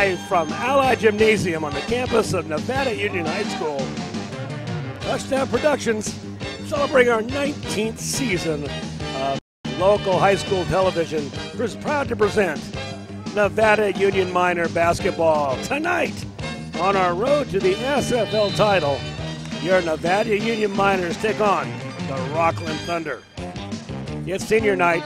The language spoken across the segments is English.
Live from Ali Gymnasium on the campus of Nevada Union High School. Touchdown Productions celebrating our 19th season of local high school television. Is proud to present Nevada Union Minor basketball. Tonight, on our road to the SFL title, your Nevada Union Miners take on the Rocklin Thunder. It's senior night,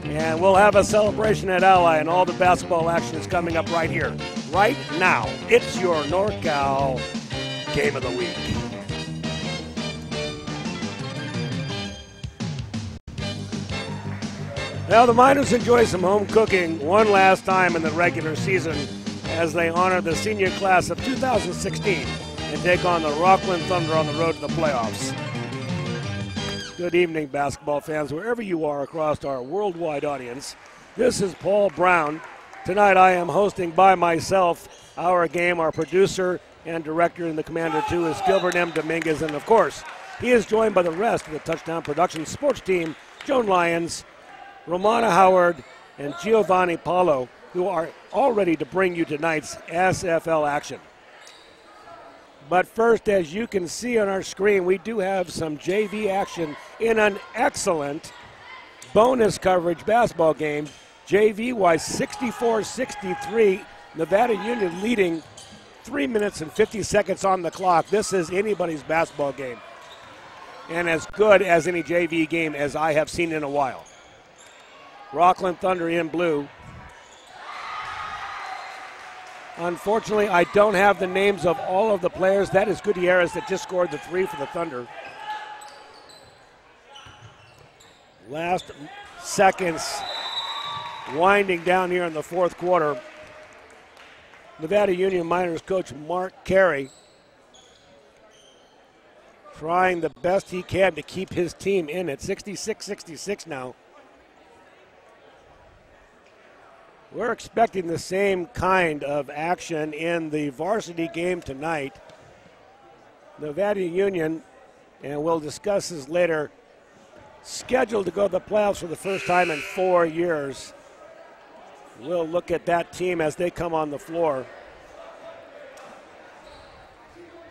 and we'll have a celebration at Ali, and all the basketball action is coming up right here, right now. It's your NorCal Game of the Week. Now the Miners enjoy some home cooking one last time in the regular season as they honor the senior class of 2016 and take on the Rocklin Thunder on the road to the playoffs. Good evening, basketball fans, wherever you are across our worldwide audience. This is Paul Brown. Tonight I am hosting by myself our game. Our producer and director in the Commander 2 is Gilbert M. Dominguez, and of course, he is joined by the rest of the Touchdown Productions sports team, Joan Lyons, Romana Howard, and Giovanni Paulo, who are all ready to bring you tonight's SFL action. But first, as you can see on our screen, we do have some JV action in an excellent bonus coverage basketball game. JV-wise, 64-63, Nevada Union leading 3 minutes and 50 seconds on the clock. This is anybody's basketball game, and as good as any JV game as I have seen in a while. Rocklin Thunder in blue. Unfortunately, I don't have the names of all of the players. That is Gutierrez that just scored the three for the Thunder. Last seconds winding down here in the fourth quarter. Nevada Union Miners coach Mark Carey trying the best he can to keep his team in it. 66-66 now. We're expecting the same kind of action in the varsity game tonight. Nevada Union, and we'll discuss this later, scheduled to go to the playoffs for the first time in 4 years. We'll look at that team as they come on the floor.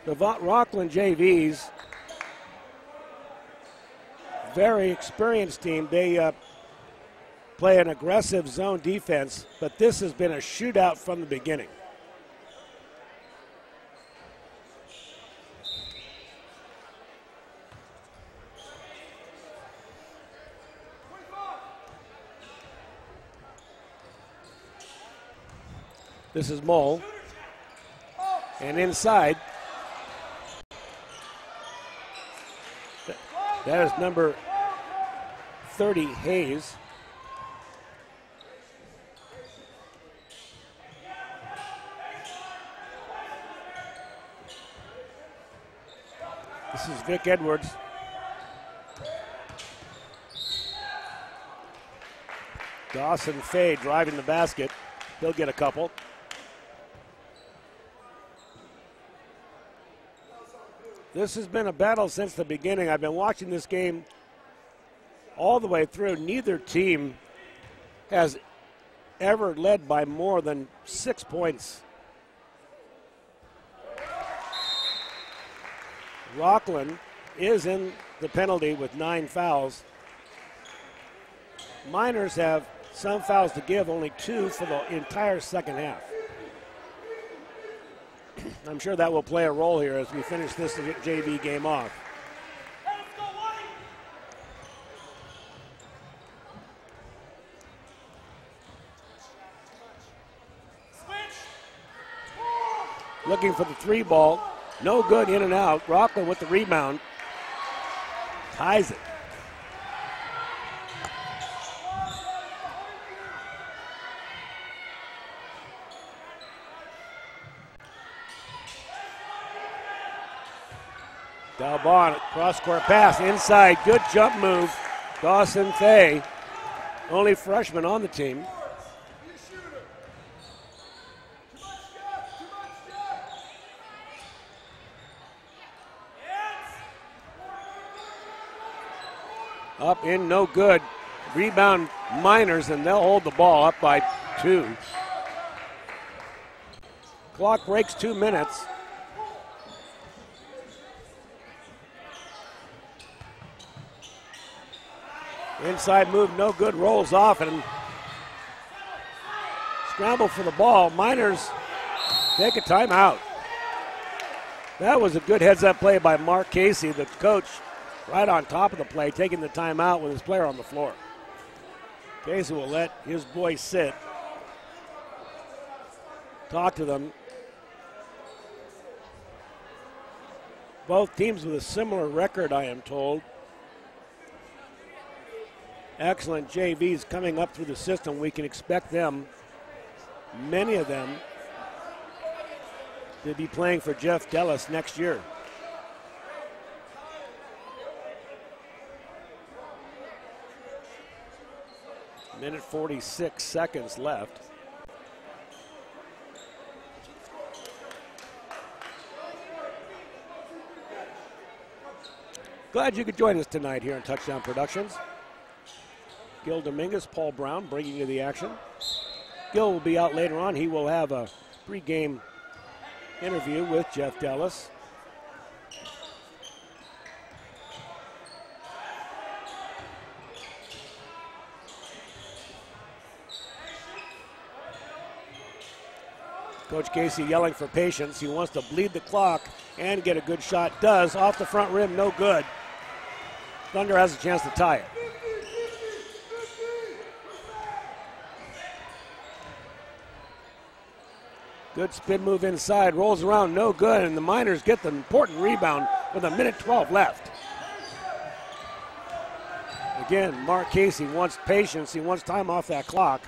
The Rocklin JVs, very experienced team. They play an aggressive zone defense, but this has been a shootout from the beginning. This is Mole, and inside, that is number 30, Hayes. This is Vic Edwards. Dawson Fay driving the basket. He'll get a couple. This has been a battle since the beginning. I've been watching this game all the way through. Neither team has ever led by more than 6 points. Rocklin is in the penalty with 9 fouls. Miners have some fouls to give, only 2 for the entire second half. I'm sure that will play a role here as we finish this JV game off. Looking for the three ball. No good, in and out. Rocklin with the rebound. Ties it. Dalbon, cross-court pass, inside, good jump move. Dawson Fay, only freshman on the team. Up in, no good. Rebound Miners, and they'll hold the ball up by 2. Clock breaks 2 minutes. Inside move, no good, rolls off and scramble for the ball. Miners take a timeout. That was a good heads-up play by Mark Casey, the coach, right on top of the play, taking the timeout with his player on the floor. Casey will let his boys sit, talk to them. Both teams with a similar record, I am told. Excellent JVs coming up through the system. We can expect them, many of them, to be playing for Jeff Dellis next year. Minute 46 seconds left. Glad you could join us tonight here on Touchdown Productions. Gil Dominguez, Paul Brown bringing you the action. Gil will be out later on. He will have a pregame interview with Jeff Dellis. Coach Casey yelling for patience. He wants to bleed the clock and get a good shot. Does. Off the front rim, no good. Thunder has a chance to tie it. Good spin move inside, rolls around, no good, and the Miners get the important rebound with a minute 12 left. Again, Mark Casey wants patience. He wants time off that clock.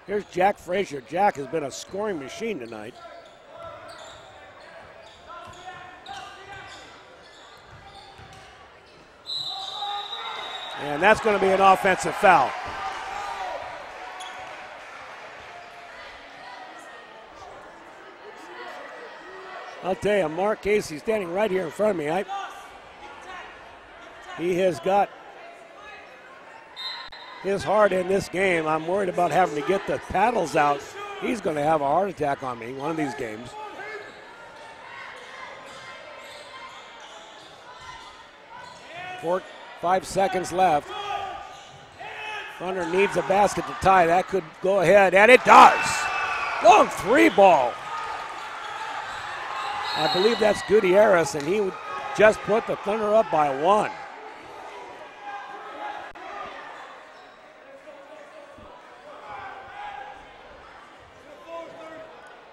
Here's Jack Frazier. Jack has been a scoring machine tonight. And that's going to be an offensive foul. I'll tell you, Mark Casey standing right here in front of me. He has got his heart in this game. I'm worried about having to get the paddles out. He's going to have a heart attack on me one of these games. Four, 5 seconds left. Thunder needs a basket to tie. That could go ahead, and it does. Long three ball. I believe that's Gutierrez, and he just put the Thunder up by 1.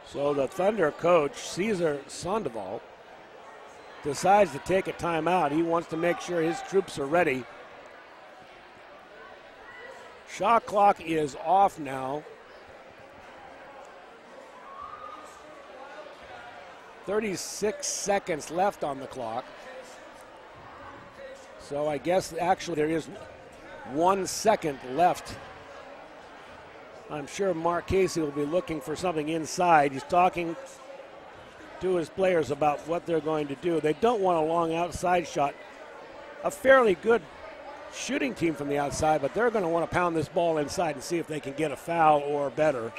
So the Thunder coach, Cesar Sandoval, decides to take a timeout. He wants to make sure his troops are ready. Shot clock is off now. 36 seconds left on the clock. So I guess actually there is 1 second left. I'm sure Mark Casey will be looking for something inside. He's talking to his players about what they're going to do. They don't want a long outside shot. A fairly good shooting team from the outside, but they're going to want to pound this ball inside and see if they can get a foul or better.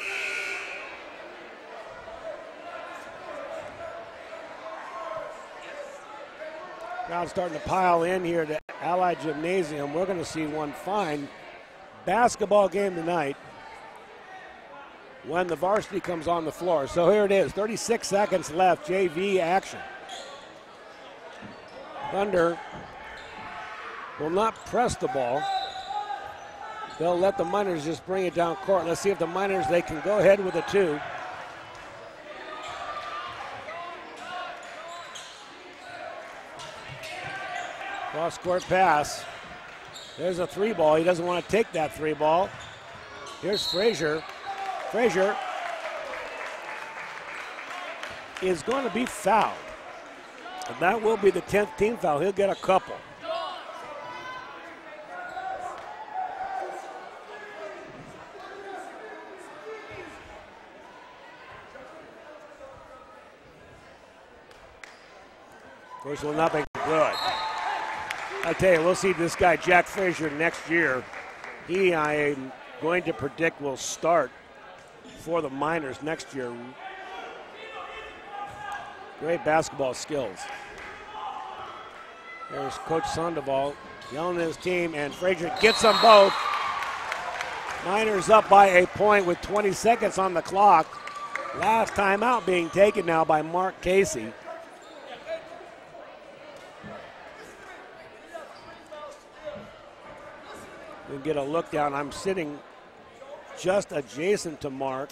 Crowd starting to pile in here to Ali Gymnasium. We're going to see one fine basketball game tonight when the varsity comes on the floor. So here it is, 36 seconds left, JV action. Thunder will not press the ball. They'll let the Miners just bring it down court. Let's see if the Miners, they can go ahead with a 2. Cross-court pass. There's a 3 ball. He doesn't want to take that 3 ball. Here's Frazier. Frazier is going to be fouled. And that will be the 10th team foul. He'll get a couple. First one, nothing good. I tell you, we'll see this guy, Jack Frazier, next year. He, I am going to predict, will start for the Miners next year. Great basketball skills. There's Coach Sandoval yelling at his team, and Frazier gets them both. Miners up by a point with 20 seconds on the clock. Last timeout being taken now by Mark Casey. We get a look down. I'm sitting just adjacent to Mark.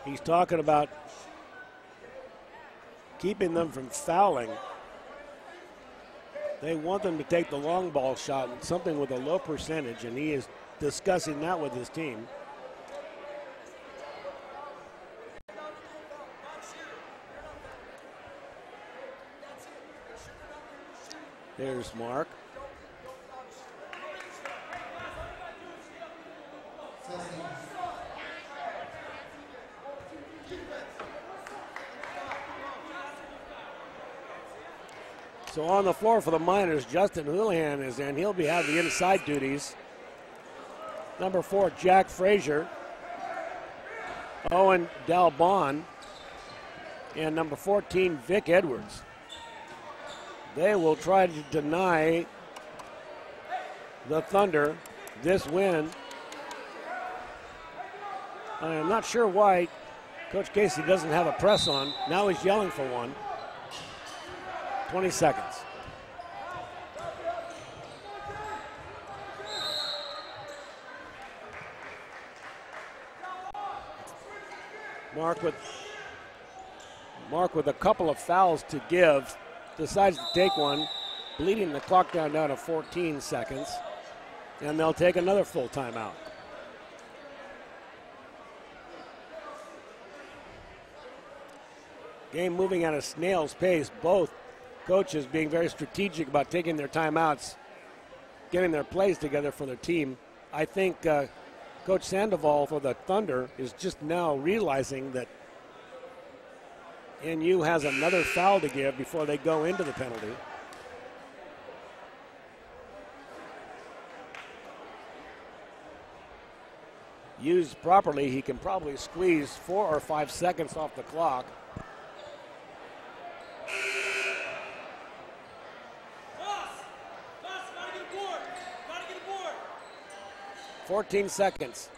He's talking about keeping them from fouling. They want them to take the long ball shot, something with a low percentage, and he is discussing that with his team. There's Mark. So on the floor for the Miners, Justin Houlihan is in. He'll have the inside duties. Number 4, Jack Frazier. Owen Dalbon. And number 14, Vic Edwards. They will try to deny the Thunder this win. I am not sure why Coach Casey doesn't have a press on. Now he's yelling for one. 20 seconds. Mark with a couple of fouls to give, decides to take one, bleeding the clock down to 14 seconds, and they'll take another full timeout. Game moving at a snail's pace. Both coaches being very strategic about taking their timeouts, getting their plays together for their team. I think Coach Sandoval for the Thunder is just now realizing that NU has another foul to give before they go into the penalty. Used properly, he can probably squeeze 4 or 5 seconds off the clock. 14 seconds.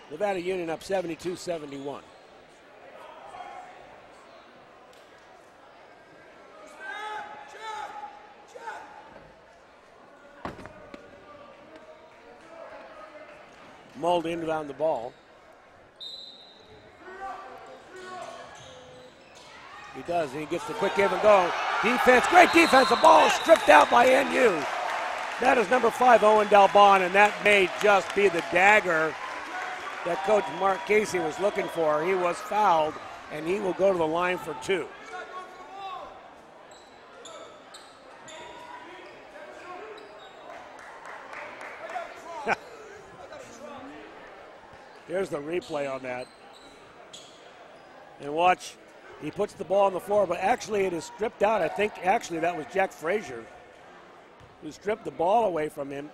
Nevada Union up 72-71. Mulled inbound the ball. He does, and he gets the quick give and go. Defense, great defense. The ball is stripped out by NU. That is number 5, Owen Dalbon, and that may just be the dagger that Coach Mark Casey was looking for. He was fouled, and he will go to the line for 2. Here's the replay on that. And watch, he puts the ball on the floor, but actually it is stripped out. I think actually that was Jack Frazier who stripped the ball away from him.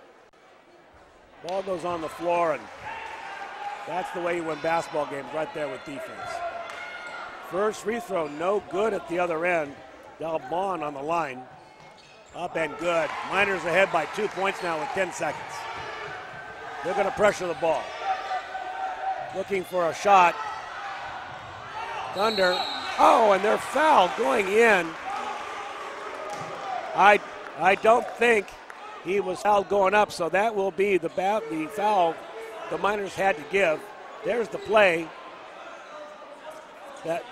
Ball goes on the floor, and that's the way you win basketball games, right there with defense. First free throw, no good at the other end. Dalbon on the line. Up and good. Miners ahead by 2 points now with 10 seconds. They're going to pressure the ball. Looking for a shot. Thunder. Oh, and they're fouled going in. I don't think he was fouled going up, so that will be the foul the Miners had to give. There's the play that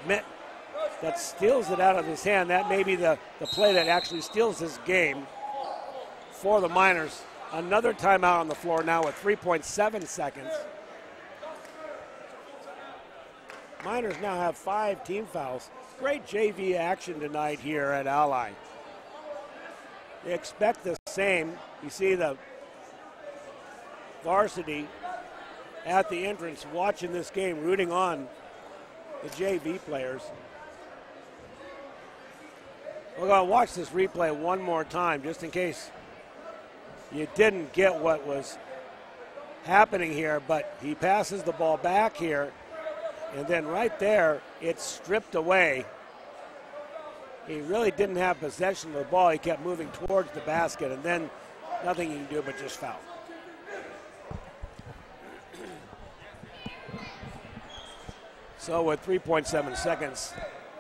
steals it out of his hand. That may be the play that actually steals this game for the Miners. Another timeout on the floor now with 3.7 seconds. Miners now have 5 team fouls. Great JV action tonight here at Ally. They expect the same. You see the varsity at the entrance watching this game, rooting on the JV players. We're going to watch this replay one more time just in case you didn't get what was happening here, but he passes the ball back here And then right there, it's stripped away. He really didn't have possession of the ball. He kept moving towards the basket, and then nothing he can do but just foul. So with 3.7 seconds,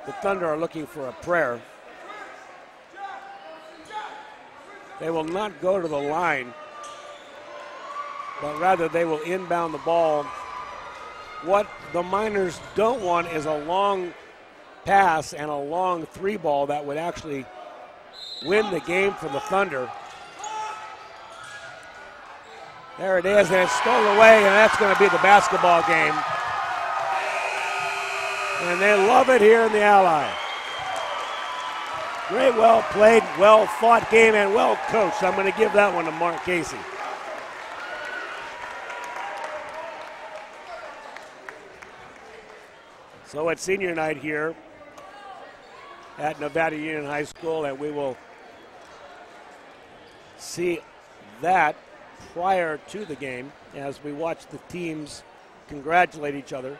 the Thunder are looking for a prayer. They will not go to the line, but rather they will inbound the ball. What the Miners don't want is a long pass and a long three ball that would actually win the game for the Thunder. There it is, and it's stolen away, and that's going to be the basketball game. And they love it here in the Ally. Great, well played, well fought game, and well coached. I'm going to give that one to Mark Casey. So it's senior night here at Nevada Union High School, and we will see that prior to the game as we watch the teams congratulate each other.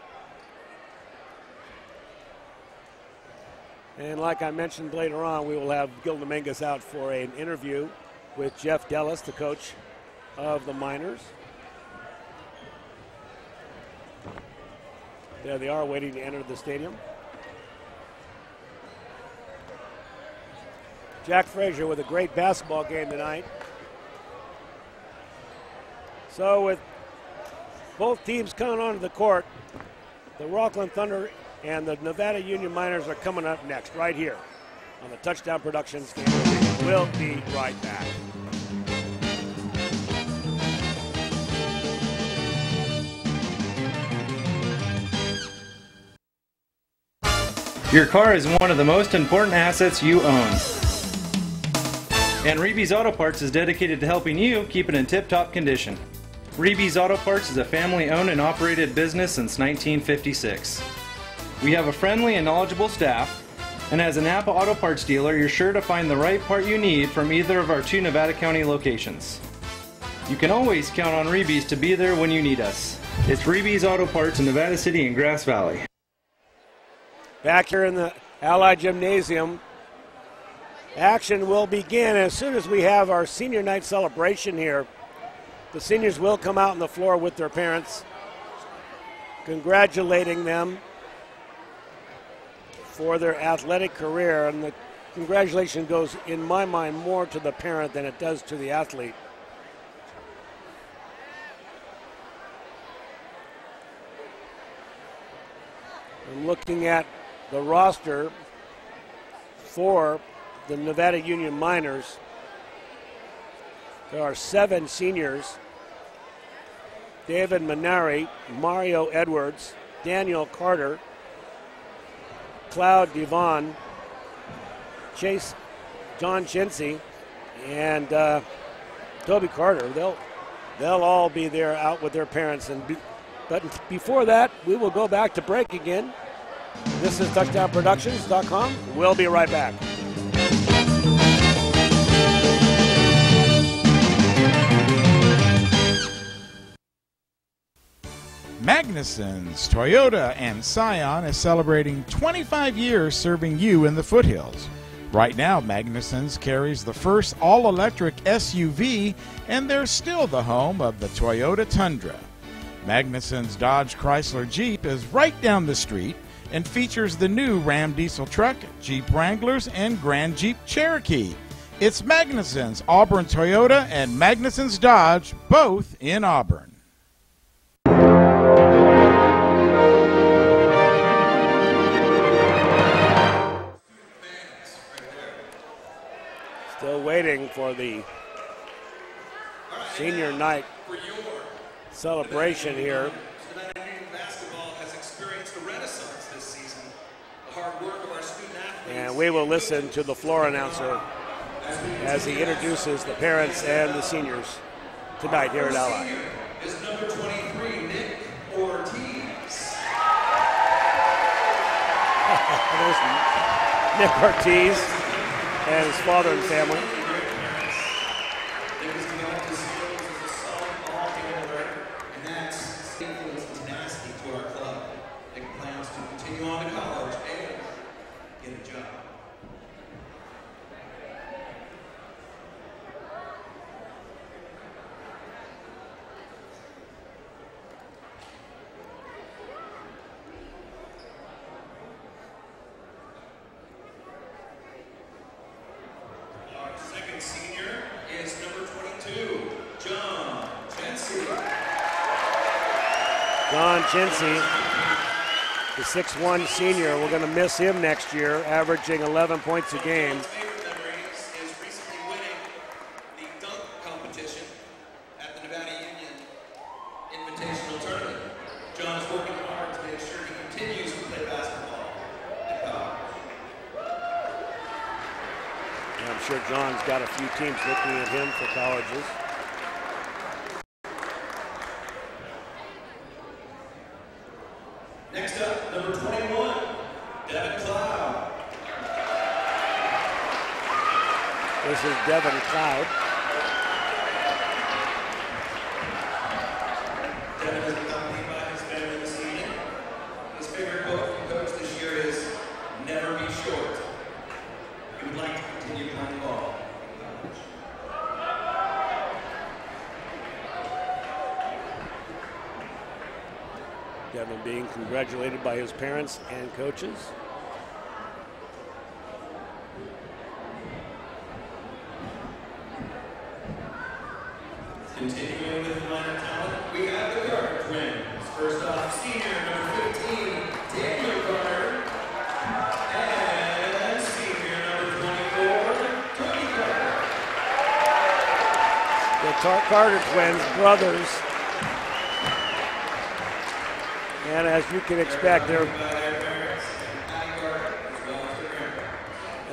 And like I mentioned later on, we will have Gil Dominguez out for an interview with Jeff Dellis, the coach of the Miners. There they are, waiting to enter the stadium. Jack Frazier with a great basketball game tonight. So with both teams coming onto the court, the Rocklin Thunder and the Nevada Union Miners are coming up next, right here on the Touchdown Productions game. We'll be right back. Your car is one of the most important assets you own. And Reeby's Auto Parts is dedicated to helping you keep it in tip-top condition. Reeby's Auto Parts is a family-owned and operated business since 1956. We have a friendly and knowledgeable staff, and as a Napa Auto Parts dealer, you're sure to find the right part you need from either of our 2 Nevada County locations. You can always count on Reeby's to be there when you need us. It's Reeby's Auto Parts in Nevada City and Grass Valley. Back here in the Ali Gymnasium, action will begin as soon as we have our senior night celebration here. The seniors will come out on the floor with their parents, congratulating them for their athletic career, and the congratulation goes, in my mind, more to the parent than it does to the athlete. I'm looking at the roster for the Nevada Union Miners. There are 7 seniors: David Manari, Mario Edwards, Daniel Carter, Cloud Devon, Chase John Chinsey, and Toby Carter. They'll all be there out with their parents. But before that, we will go back to break again. This is TouchdownProductions.com. We'll be right back. Magnuson's Toyota and Scion is celebrating 25 years serving you in the foothills. Right now, Magnuson's carries the first all-electric SUV, and they're still the home of the Toyota Tundra. Magnuson's Dodge Chrysler Jeep is right down the street and features the new Ram diesel truck, Jeep Wranglers, and Grand Jeep Cherokee. It's Magnuson's Auburn Toyota and Magnuson's Dodge, both in Auburn. Still waiting for the senior night celebration here. Basketball has experienced a renaissance this season. The hard work of our student athletes. And we will listen to the floor announcer as he introduces the parents and the seniors tonight here at Ali. Is number 23, Nick Ortiz. There's Nick Ortiz and his father and family. Nick has developed his skills as a solid ball handler, and that's influence was nasty to our club. Nick plans continue on to college and get a job. Senior is number 22, John Chency. John Chency, the 6'1 senior. We're going to miss him next year, averaging 11 points a game. His favorite memories is recently winning the dunk competition at the Nevada Union Invitational Tournament. John is working hard to make sure he continues to play basketball at college. I'm sure John's got a few teams looking at him for colleges. Next up, number 21, Devin Cloud. This is Devin Cloud. Devin is accompanied by his family this evening. His favorite quote from coach this year is, "Never be short." He would like to continue playing ball. Devin being congratulated by his parents and coaches. Continuing with minor talent, we have the Carter twins. First off, senior number 15, Daniel Carter. And senior number 24, Tony Carter. The Carter twins, brothers. And as you can expect, they're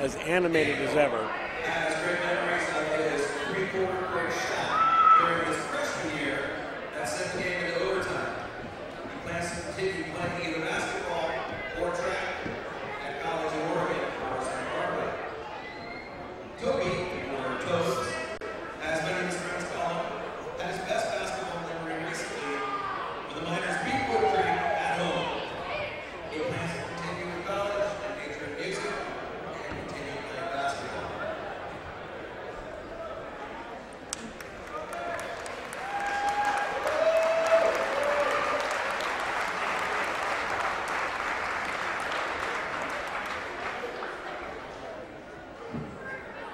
as animated as ever. Has great memories of his three-quarter court shot during his freshman year that sent the game into overtime. He plans to continue playing either basketball or track at college in Oregon or San Barbara. Toby, or Toast, as many of his friends call him, had his best basketball memory recently with the Miners beat Wood Creek at home. He plans to continue in college and major in music and continue playing basketball.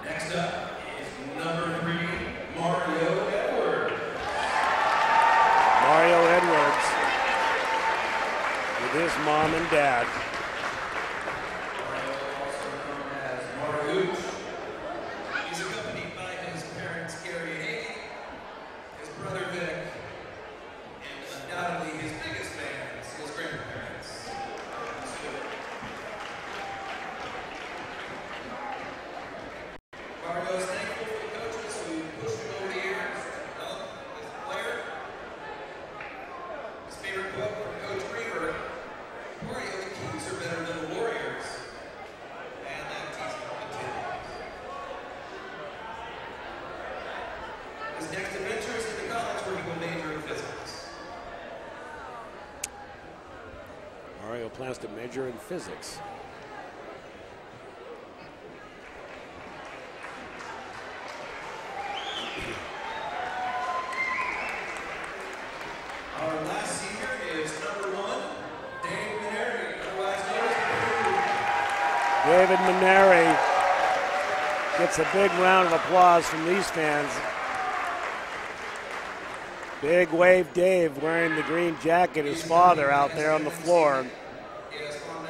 Next up is number 3, Mario Edwards. Mario Edwards with his mom and dad. Also known as Marooch. He's accompanied by his parents, Gary and Amy, his brother Vic, and undoubtedly his biggest fans, his grandparents. Mario is thankful for the coaches who pushed him over the years to develop as a player. His favorite quote from Coach Greenberg, "Mario, the Kings are better than the Warriors." And that teasing continues. His next adventure is into college where he will major in physics. Mario plans to major in physics. Our last senior is number 1, Dave Maneri, otherwise known as David Maneri gets a big round of applause from these fans. Big wave Dave wearing the green jacket, his father out there on the floor.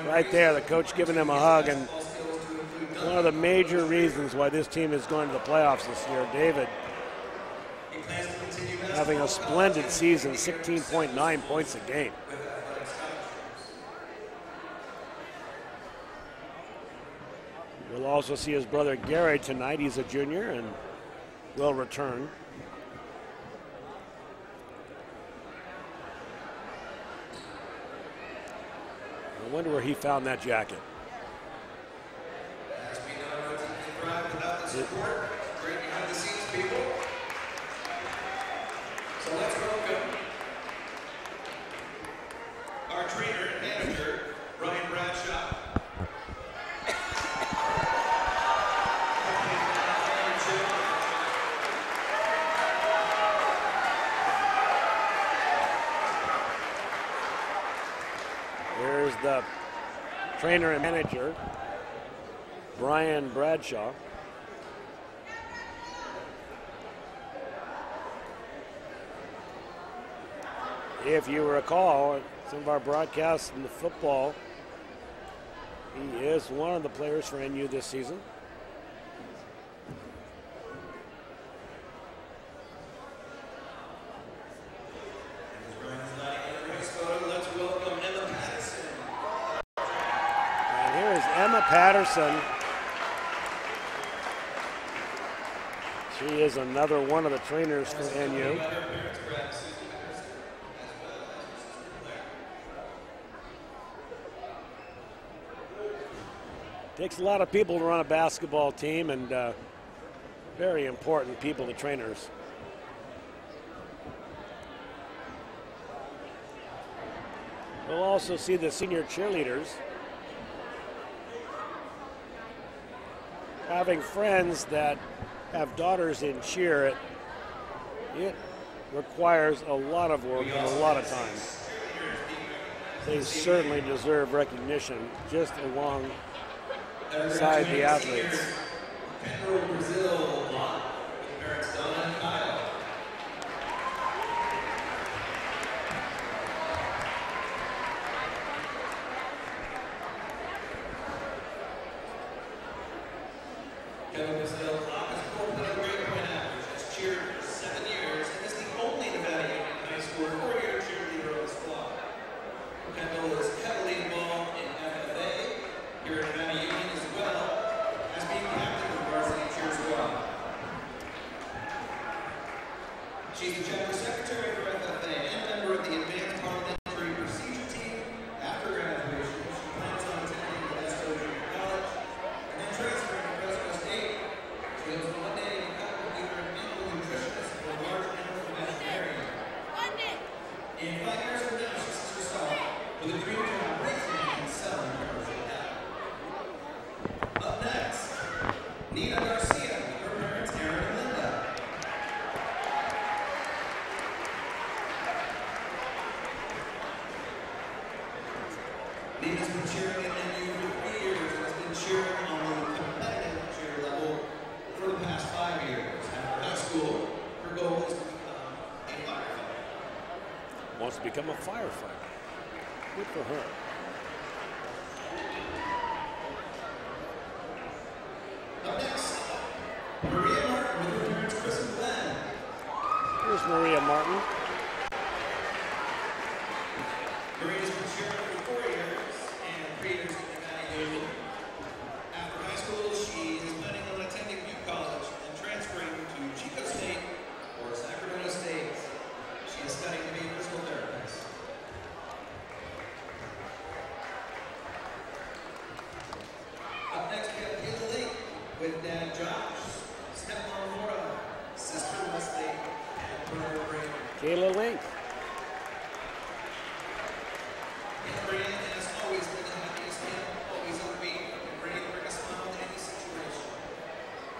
Right there, the coach giving him a hug, and one of the major reasons why this team is going to the playoffs this year. David having a splendid season, 16.9 points a game. We'll also see his brother Gary tonight. He's a junior and will return. I wonder where he found that jacket. Has been a relatively pride without the support. Great behind the scenes people. So let's welcome our trainer and manager, Ryan Brown. Here's the trainer and manager, Brian Bradshaw. If you recall, some of our broadcasts in the football, he is one of the players for NU this season. And here is Emma Patterson. She is another one of the trainers for NU. Takes a lot of people to run a basketball team, and very important people, the trainers. We'll also see the senior cheerleaders having friends that have daughters in cheer. It requires a lot of work and a lot of time. They certainly deserve recognition just alongside the athletes. Brazil, parents Donna and Kyle. Kevin Brazil has scored a great point average, has cheered for 7 years, and is the only Nevada Union High School 4-year cheerleader on the squad. Kendall is heavily involved in FFA here at Nevada Union as well, as being captain of varsity cheer squad. She's the chapter secretary for FFA and member of the Advanced Parliamentary Procedure Team. After graduation, she plans on attending the West Junior College and then transferring to Fresno State. She hopes to one day become either an animal nutritionist or a large animal veterinarian. In 5 years from now, she sees herself with a dream job raising and selling commercial cattle. Up next, Nina Garcia with her parents Aaron and Linda. Nina's been cheering at NU for 3 years and has been cheering on the competitive cheer level for the past 5 years. After high school, her goal is to become a firefighter. Wants to become a firefighter. Good for her. Up next, Maria Martin with her parents Chris and Glenn. Here's Maria Martin. Maria's been cheering for 4 years and 3 years at Nevada Union. After high school, she is planning on attending Butte College and transferring to Chico State or Sacramento State. She is studying to be a physical therapist. Up next, we have Kayla Lake with Dad Josh, stepmom Laura, sister Leslie, and brother Brandon. Kayla Link. Brandon has always been the happiest man, always upbeat, and ready to bring a smile to any situation.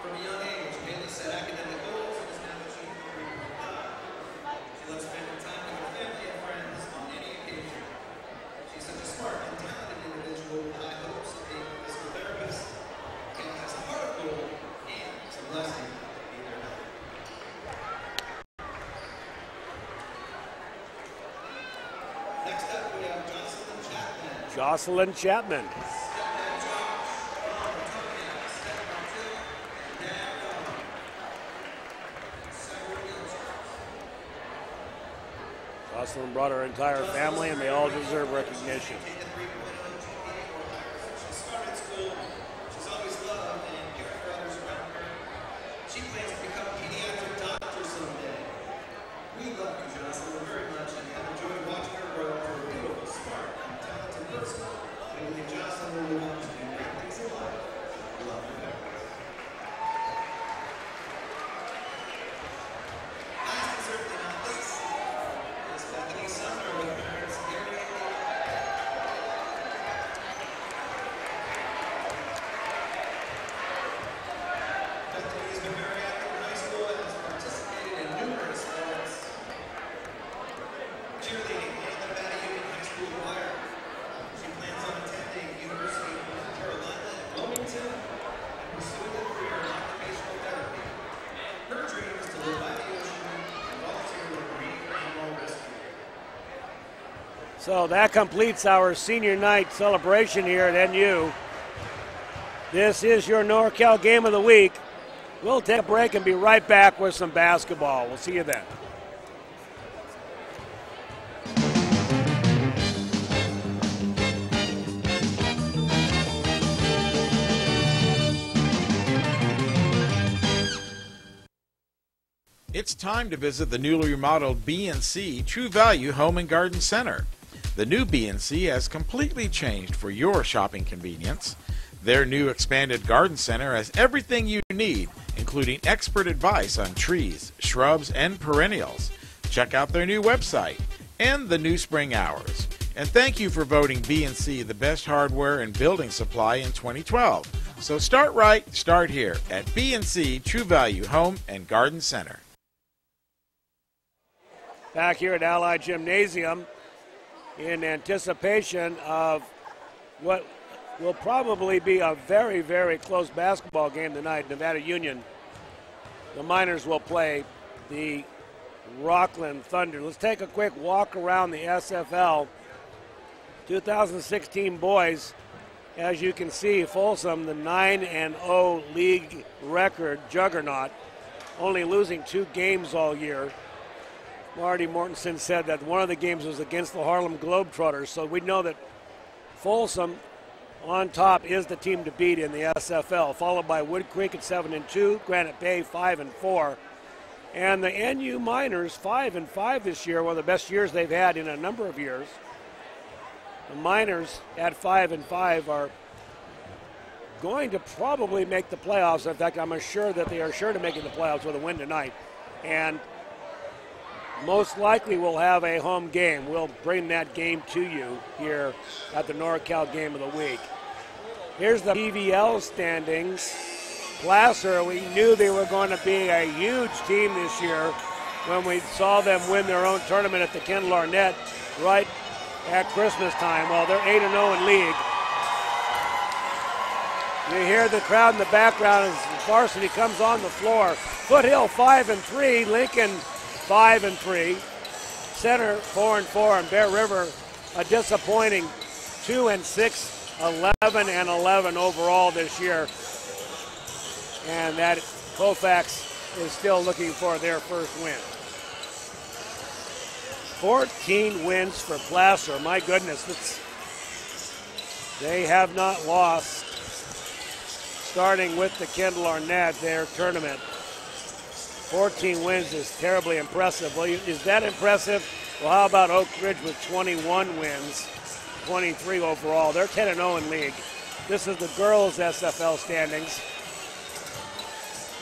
From a young age, Kayla set academic goals and is now achieving 3.5. She loves spending time with her family and friends on any occasion. She's such a smart and talented individual with high hopes of being a physical therapist. Kayla has a heart of gold and it's a blessing to be their help. Next up, we have Jocelyn Chapman. Jocelyn Chapman. Stepdad Josh, Mom Antonia, Stepmom Jill, and Dad Ron. Several wheelchairs. Jocelyn brought her entire family, and they all deserve recognition. She started school. She's always loved and cared for others around her. She plans to become a pediatric doctor someday. We love you, Jocelyn, very much and have enjoyed watching her grow into a beautiful, smart, and talented person. We believe Jocelyn will move on to do great things in life. We love her very much. Last and certainly not least is Bethany Sumner with parents Gary and Leah. So that completes our senior night celebration here at NU. This is your NorCal Game of the Week. We'll take a break and be right back with some basketball. We'll see you then. It's time to visit the newly remodeled B&C True Value Home and Garden Center. The new B&C has completely changed for your shopping convenience. Their new expanded garden center has everything you need, including expert advice on trees, shrubs, and perennials. Check out their new website and the new spring hours. And thank you for voting B&C the best hardware and building supply in 2012. So start right, start here at B&C True Value Home and Garden Center. Back here at Ali Gymnasium in anticipation of what will probably be a very, very close basketball game tonight. Nevada Union, the Miners will play the Rocklin Thunder. Let's take a quick walk around the SFL 2016 boys. As you can see, Folsom, the 9-0 league record juggernaut, only losing 2 games all year. Marty Mortensen said that one of the games was against the Harlem Globetrotters, so we know that Folsom on top is the team to beat in the SFL, followed by Wood Creek at 7-2, Granite Bay 5-4, and the NU Miners 5-5 this year, one of the best years they've had in a number of years. The Miners at 5-5 are going to probably make the playoffs. In fact, I'm sure that they are sure to making the playoffs with a win tonight, and most likely we'll have a home game. We'll bring that game to you here at the NorCal Game of the Week. Here's the PVL standings. Placer, we knew they were going to be a huge team this year when we saw them win their own tournament at the Kendall Arnett right at Christmas time. Well, they're 8-0 in league. You hear the crowd in the background as varsity comes on the floor. Foothill 5-3, Lincoln 5-3, Center 4-4, and Bear River a disappointing 2-6, 11-11 overall this year. And that Colfax is still looking for their first win. 14 wins for Placer. My goodness, they have not lost starting with the Kendall Arnett, their tournament. 14 wins is terribly impressive. Well, is that impressive? Well, how about Oak Ridge with 21 wins, 23 overall? They're 10-0 in league. This is the girls' SFL standings.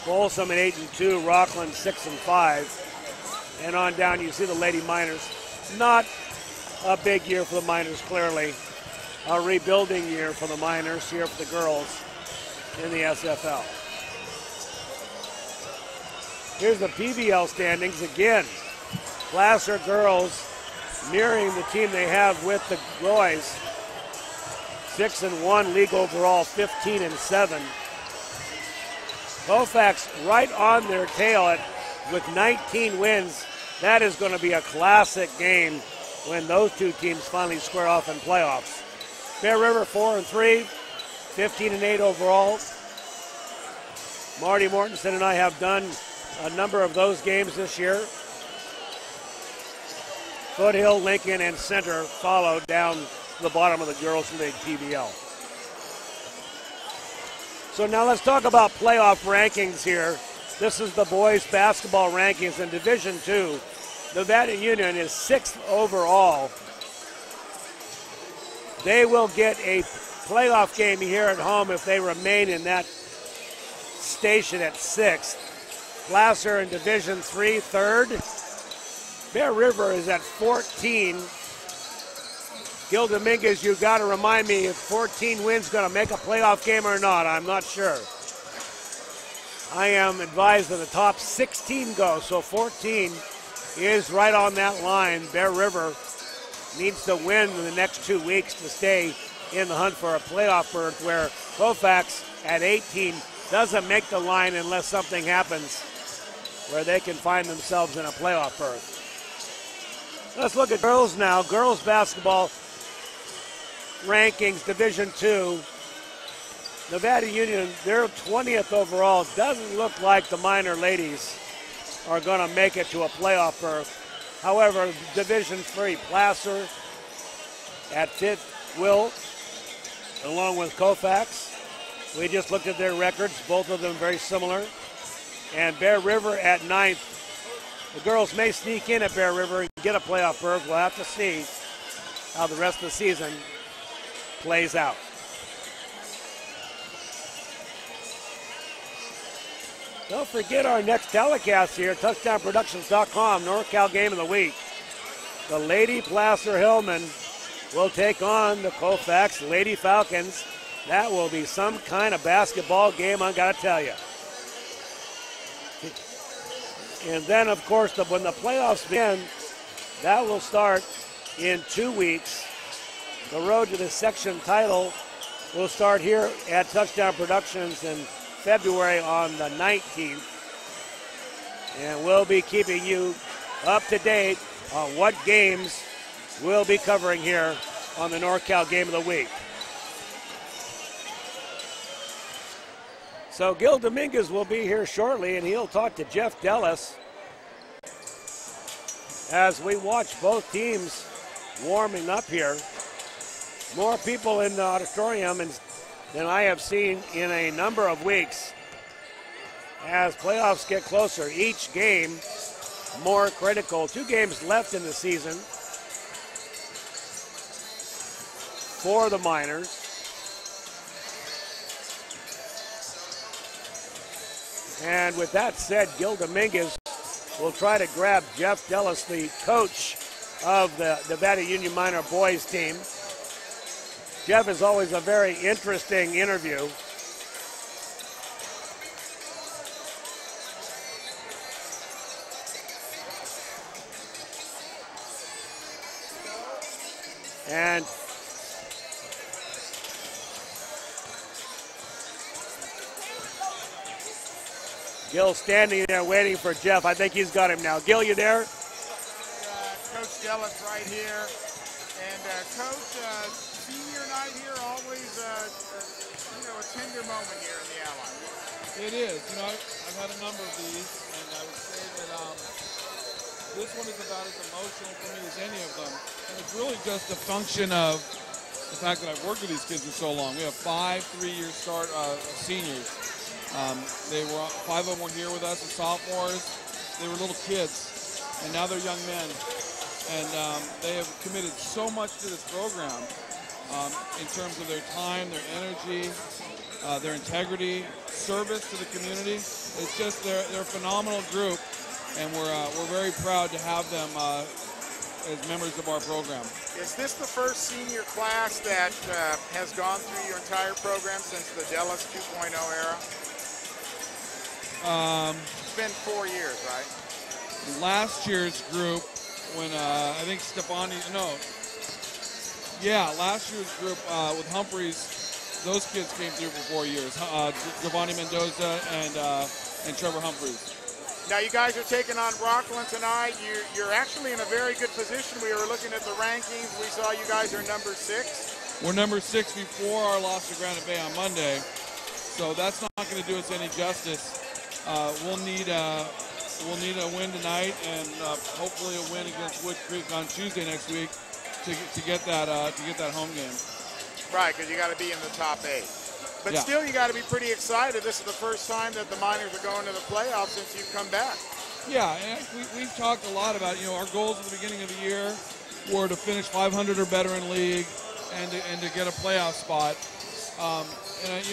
Folsom at 8-2, Rocklin 6-5. And on down, you see the Lady Miners. Not a big year for the Miners, clearly. A rebuilding year for the Miners here for the girls in the SFL. Here's the PVL standings again. Placer girls mirroring the team they have with the boys. 6-1 league overall, 15-7. Colfax right on their tail with 19 wins. That is going to be a classic game when those two teams finally square off in playoffs. Bear River 4-3, 15-8 overall. Marty Mortensen and I have done a number of those games this year. Foothill, Lincoln, and Center follow down the bottom of the Girls League PVL. So now let's talk about playoff rankings here. This is the boys basketball rankings in Division II. Nevada Union is 6th overall. They will get a playoff game here at home if they remain in that station at 6th. Placer in Division III, 3rd. Bear River is at 14. Gil Dominguez, you've got to remind me if 14 wins going to make a playoff game or not. I'm not sure. I am advised that the top 16 go, so 14 is right on that line. Bear River needs to win in the next 2 weeks to stay in the hunt for a playoff berth, where Colfax at 18 doesn't make the line unless something happens where they can find themselves in a playoff berth. Let's look at girls now. Girls basketball rankings, Division II. Nevada Union, they're 20th overall. Doesn't look like the minor ladies are going to make it to a playoff berth. However, Division III, Placer at 5th, Will, along with Colfax. We just looked at their records, both of them very similar. And Bear River at 9th. The girls may sneak in at Bear River and get a playoff berth. We'll have to see how the rest of the season plays out. Don't forget our next telecast here, touchdownproductions.com, NorCal Game of the Week. The Lady Placer Hillman will take on the Colfax Lady Falcons. That will be some kind of basketball game, I gotta tell you. And then, of course, when the playoffs begin, that will start in 2 weeks. The road to the section title will start here at Touchdown Productions in February on the 19th. And we'll be keeping you up to date on what games we'll be covering here on the NorCal Game of the Week. So Gil Dominguez will be here shortly, and he'll talk to Jeff Dellis as we watch both teams warming up here. More people in the auditorium than I have seen in a number of weeks. As playoffs get closer, each game more critical. 2 games left in the season for the Miners. And with that said, Gil Dominguez will try to grab Jeff Dellis, the coach of the Nevada Union Miner boys team. Jeff is always a very interesting interview. And Gil standing there waiting for Jeff. I think he's got him now. Gil, you there? Coach Dellis right here. And Coach, senior night here, always a tender moment here in the Ally. It is. I've had a number of these, and I would say that this one is about as emotional for me as any of them. And it's really just a function of the fact that I've worked with these kids for so long. We have 5 3-year seniors. 5 of them were here with us as sophomores. They were little kids, and now they're young men. And they have committed so much to this program in terms of their time, their energy, their integrity, service to the community. It's just they're a phenomenal group, and we're very proud to have them as members of our program. Is this the first senior class that has gone through your entire program since the Dellis 2.0 era? It's been 4 years, right? Last year's group, when I think last year's group with Humphreys, those kids came through for 4 years. Giovanni Mendoza and Trevor Humphreys. Now you guys are taking on Rocklin tonight. You're actually in a very good position. We were looking at the rankings. We saw you guys are number 6. We're number 6 before our loss to Granite Bay on Monday, so that's not going to do us any justice. We'll need a win tonight, and hopefully a win against Wood Creek on Tuesday next week to get that home game. Right, because you got to be in the top 8. But yeah. Still, you got to be pretty excited. This is the first time that the Miners are going to the playoffs since you've come back. Yeah, and we've talked a lot about our goals at the beginning of the year were to finish 500 or better in league and to get a playoff spot.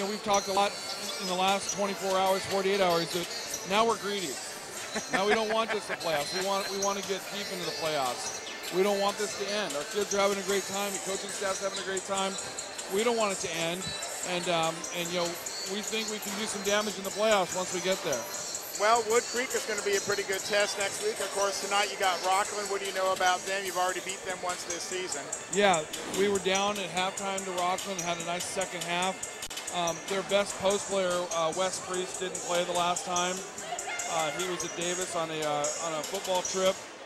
We've talked a lot in the last 24 hours, 48 hours that now we're greedy. Now we don't want this to playoffs. We want to get deep into the playoffs. We don't want this to end. Our kids are having a great time. The coaching staff's having a great time. We don't want it to end. And we think we can do some damage in the playoffs once we get there. Well, Wood Creek is going to be a pretty good test next week. Of course, tonight you got Rocklin. What do you know about them? You've already beat them once this season. Yeah, we were down at halftime to Rocklin, had a nice second half. Their best post player, Wes Priest, didn't play the last time. He was at Davis on a football trip.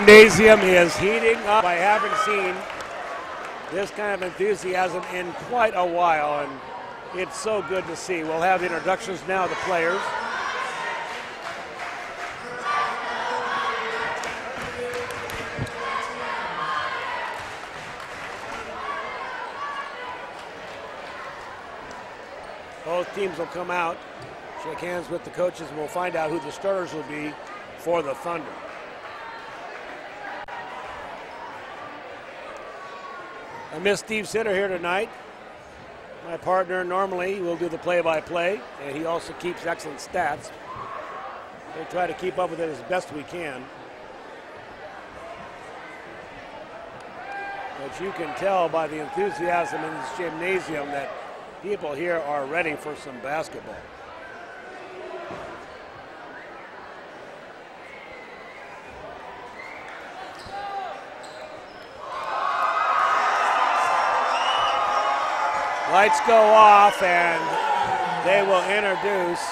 Gymnasium is heating up. I haven't seen this kind of enthusiasm in quite a while, and it's so good to see. We'll have the introductions now of the players. Both teams will come out, shake hands with the coaches, and we'll find out who the starters will be for the Thunder. I miss Steve Sitter here tonight. My partner normally will do the play-by-play, and he also keeps excellent stats. We'll try to keep up with it as best we can. But you can tell by the enthusiasm in this gymnasium that people here are ready for some basketball. Lights go off and they will introduce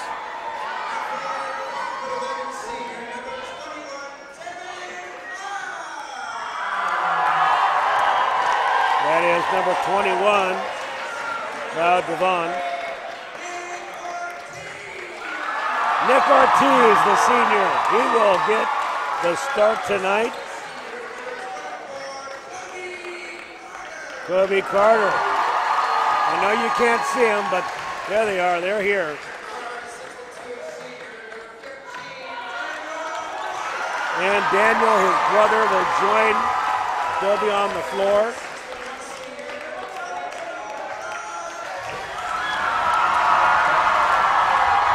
that is number 21, Cloud Devon. Nick Ortiz, the senior, he will get the start tonight. Kobe Carter. I know you can't see them, but there they are. They're here. And Daniel, his brother, will join Kobe on the floor.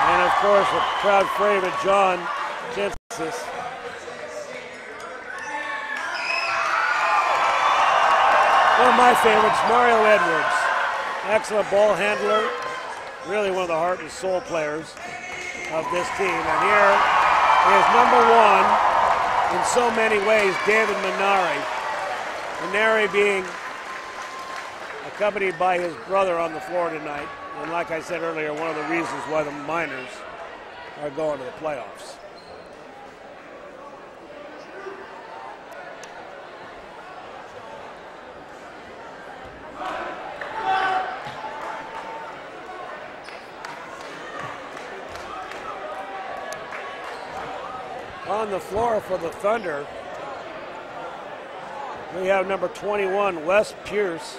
And of course, a crowd favorite, John Jensis. One of my favorites, Mario Edwards. Excellent ball handler, really one of the heart and soul players of this team. And here is number one, in so many ways, David Minari. Minari being accompanied by his brother on the floor tonight. And like I said earlier, one of the reasons why the Miners are going to the playoffs. On the floor for the Thunder, we have number 21, Wes Pierce.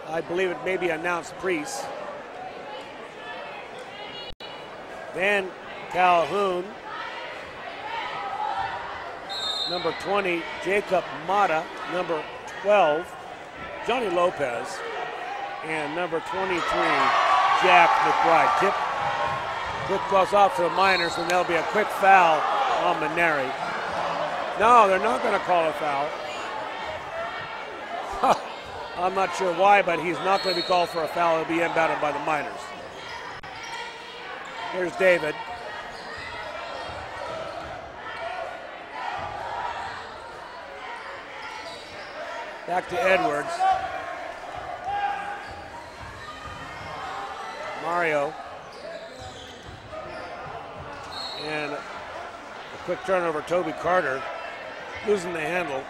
I believe it may be announced Priest. Van Calhoun. Number 20, Jacob Mata. Number 12, Johnny Lopez. And number 23, Jack McBride. Tip quick goes off to the Miners, and there'll be a quick foul on Minari. No, they're not going to call a foul. I'm not sure why, but he's not going to be called for a foul. He'll be inbounded by the Miners. Here's David. Back to Edwards. Mario. And a quick turnover, Toby Carter losing the handle.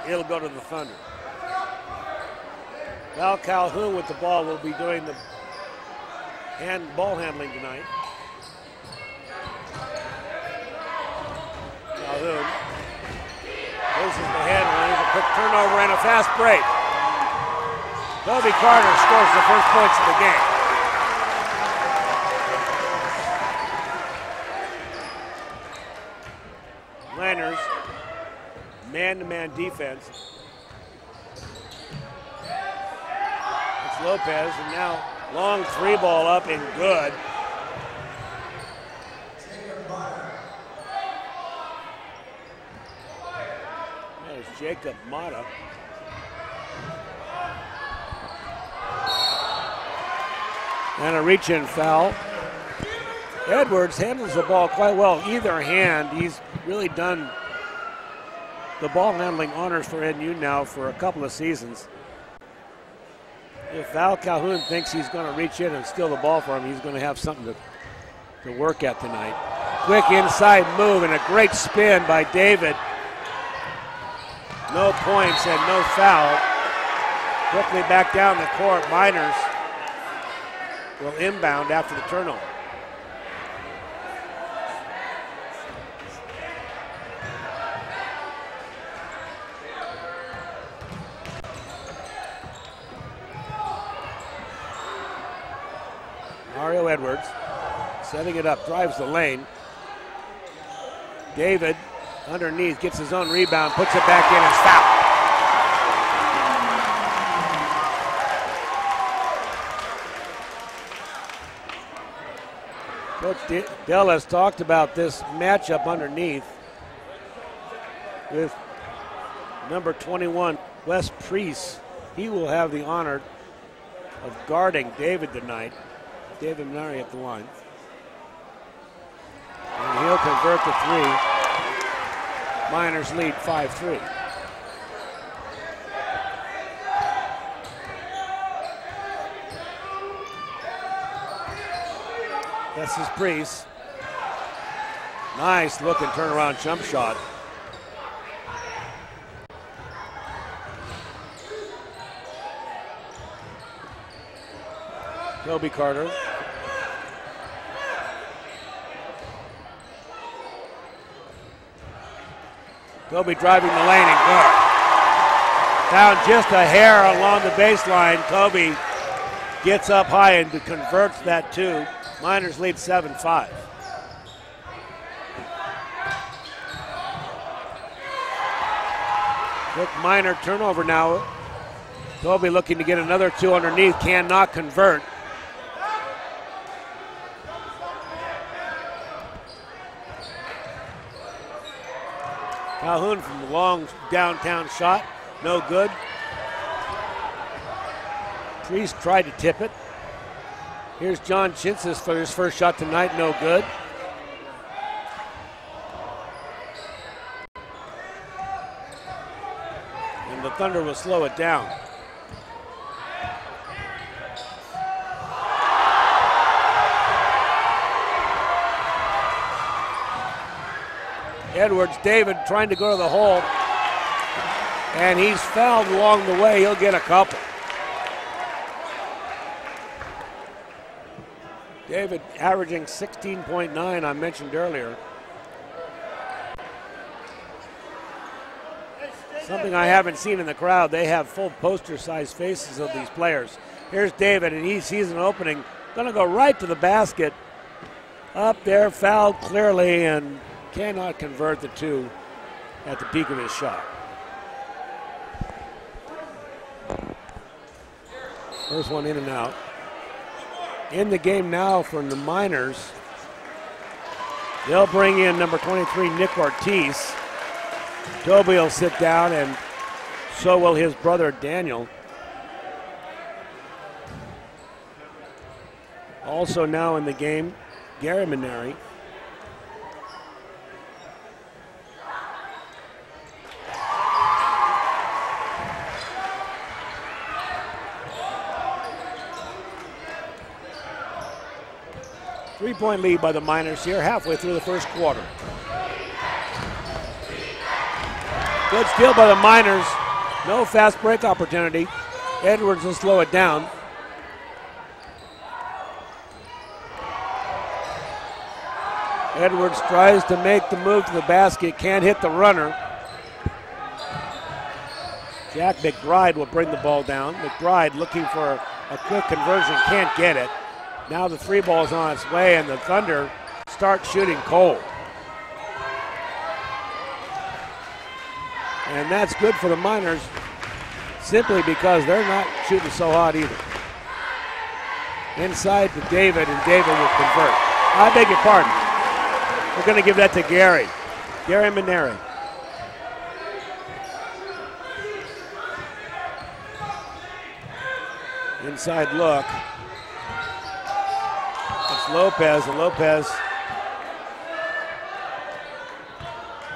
It'll go to the Thunder. Val Calhoun with the ball will be doing the ball handling tonight. Calhoun. This is the handling. A quick turnover and a fast break. Toby Carter scores the first points of the game. Miners, man-to-man defense. It's Lopez, and now long three ball up and good. There's Jacob Mata. And a reach-in foul. Edwards handles the ball quite well. Either hand, he's really done the ball handling honors for NU now for a couple of seasons. If Val Calhoun thinks he's going to reach in and steal the ball from him, he's going to have something to work at tonight. Quick inside move and a great spin by David. No points and no foul. Quickly back down the court. Miners will inbound after the turnover. Mario Edwards setting it up, drives the lane. David underneath, gets his own rebound, puts it back in, and foul. Coach Dellis talked about this matchup underneath with number 21, Wes Priest. He will have the honor of guarding David tonight. David Minari at the line. And he'll convert the three. Miners lead 5-3. That's his Priest. Nice looking turnaround jump shot. Toby Carter. Toby driving the lane and good. Down just a hair along the baseline. Toby gets up high and converts that two. Miners lead 7-5. Quick Miner turnover now. Toby looking to get another two underneath, cannot convert. Calhoun from the long downtown shot, no good. Priest tried to tip it. Here's John Chintzis for his first shot tonight, no good. And the Thunder will slow it down. Edwards, David trying to go to the hole, and he's fouled along the way. He'll get a couple. David averaging 16.9, I mentioned earlier. Something I haven't seen in the crowd. They have full poster-sized faces of these players. Here's David, and he sees an opening. Gonna go right to the basket. Up there, fouled clearly, and cannot convert the two at the peak of his shot. First one in and out. In the game now from the Miners, they'll bring in number 23, Nick Ortiz. Toby will sit down, and so will his brother Daniel. Also now in the game, Gary Minari. Three-point lead by the Miners here, halfway through the first quarter. Good steal by the Miners. No fast break opportunity. Edwards will slow it down. Edwards tries to make the move to the basket, can't hit the runner. Jack McBride will bring the ball down. McBride looking for a quick conversion, can't get it. Now the three ball's on its way, and the Thunder start shooting cold. And that's good for the Miners, simply because they're not shooting so hot either. Inside to David, and David will convert. I beg your pardon. We're going to give that to Gary. Gary Minari. Inside look. It's Lopez, and Lopez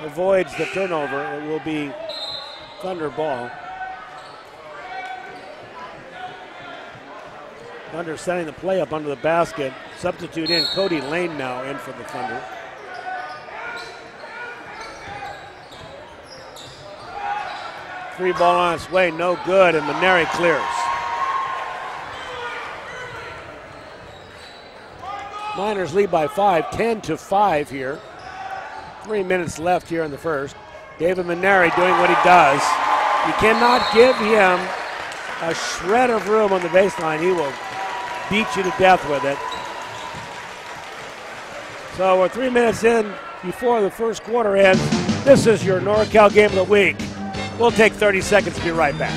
avoids the turnover. It will be Thunder ball. Thunder setting the play up under the basket. Substitute in Cody Lane now in for the Thunder. three ball on its way, no good, and Maneri clears. Miners lead by 5, 10-5 here. 3 minutes left here in the first. David Maneri doing what he does. You cannot give him a shred of room on the baseline. He will beat you to death with it. So we're 3 minutes in before the first quarter ends. This is your NorCal Game of the Week. We'll take 30 seconds to be right back.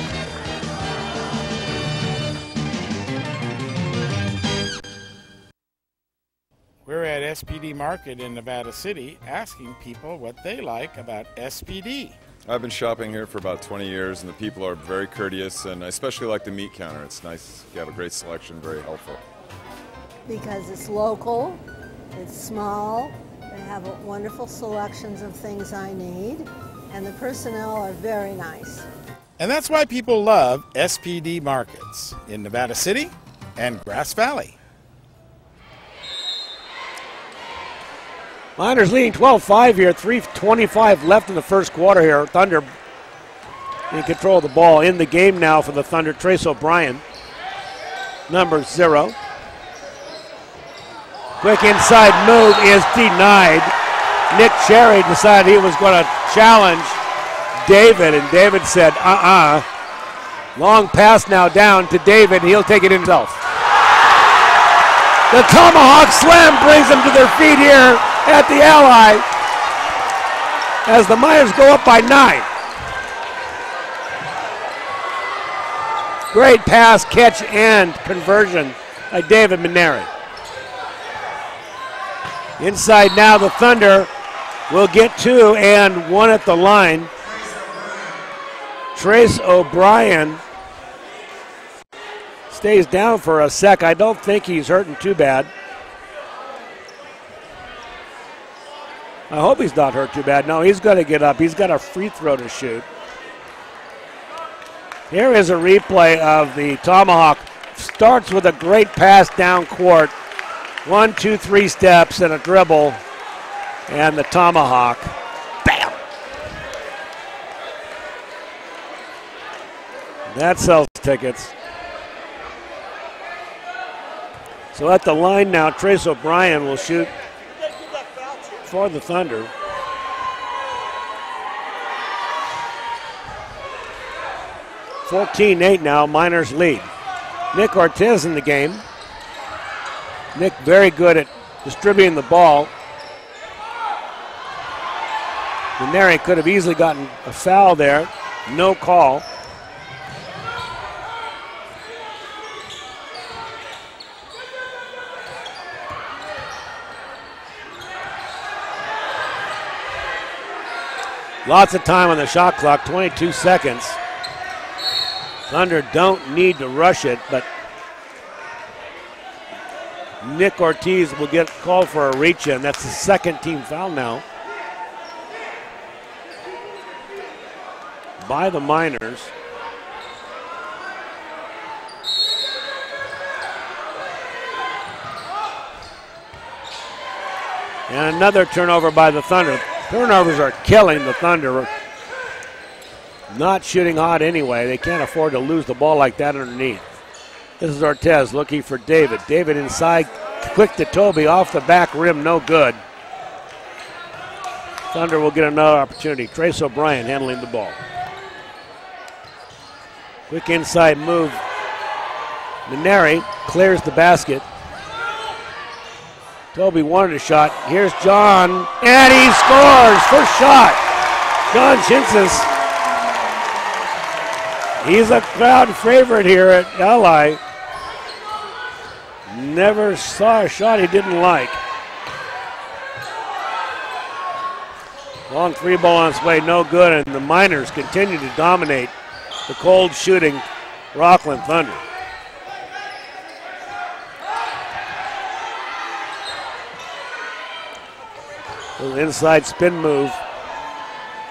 We're at SPD Market in Nevada City asking people what they like about SPD. I've been shopping here for about 20 years, and the people are very courteous, and I especially like the meat counter. It's nice. You have a great selection, very helpful. Because it's local, it's small, they have wonderful selections of things I need, and the personnel are very nice. And that's why people love SPD Markets in Nevada City and Grass Valley. Miners leading 12-5 here, 3:25 left in the first quarter here. Thunder in control of the ball. In the game now for the Thunder, Trace O'Brien, number 0. Quick inside move is denied. Nick Cherry decided he was going to challenge David, and David said, Long pass now down to David, and he'll take it himself. The Tomahawk Slam brings them to their feet here at the Ally as the Miners go up by 9. Great pass, catch, and conversion by David Maneri. Inside now, the Thunder will get 2 and 1 at the line. Trace O'Brien stays down for a sec. I don't think he's hurting too bad. I hope he's not hurt too bad. No, he's going to get up. He's got a free throw to shoot. Here is a replay of the Tomahawk. Starts with a great pass down court. 1, 2, 3 steps and a dribble. And the Tomahawk. Bam! That sells tickets. So at the line now, Trace O'Brien will shoot for the Thunder. (14-8) now, Miners lead. Nick Ortiz in the game. Nick very good at distributing the ball. Maneri could have easily gotten a foul there. No call. Lots of time on the shot clock, 22 seconds. Thunder don't need to rush it, but Nick Ortiz will get called for a reach-in. That's the second team foul now by the Miners. And another turnover by the Thunder. Turnovers are killing the Thunder. Not shooting hot anyway. They can't afford to lose the ball like that underneath. This is Ortiz looking for David. David inside, quick to Toby, off the back rim, no good. Thunder will get another opportunity. Trace O'Brien handling the ball. Quick inside move. Maneri clears the basket. Toby wanted a shot. Here's John, and he scores. First shot. John Chintzis. He's a crowd favorite here at Ally. Never saw a shot he didn't like. Long three ball on its way, no good, and the Miners continue to dominate the cold shooting Rocklin Thunder. Little inside spin move,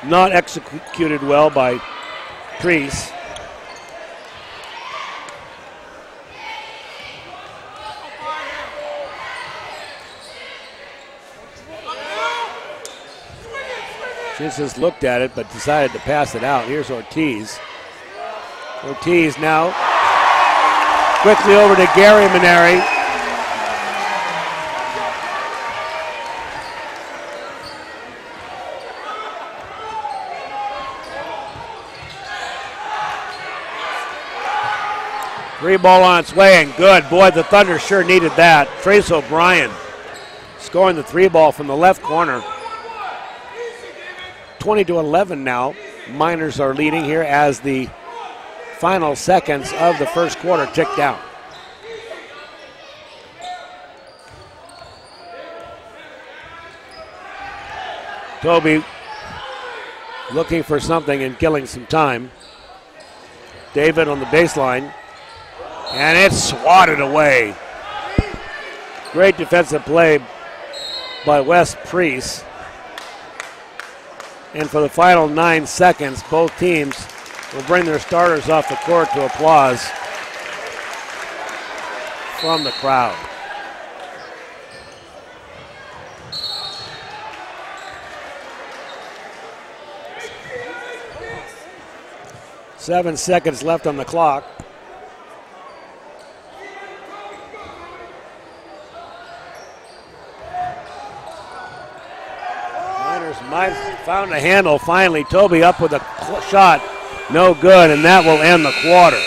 not executed well by Treese. Chinsas looked at it but decided to pass it out. Here's Ortiz. Ortiz now quickly over to Gary Maneri. Three ball on its way and good. Boy, the Thunder sure needed that. Trace O'Brien scoring the three ball from the left corner. 20-11 now. Miners are leading here as the final seconds of the first quarter tick down. Toby looking for something and killing some time. David on the baseline. And it's swatted away. Great defensive play by Wes Priest. And for the final 9 seconds, both teams will bring their starters off the court to applause from the crowd. Seven seconds left on the clock. Miners found a handle finally. Toby up with a shot. No good, and that will end the quarter.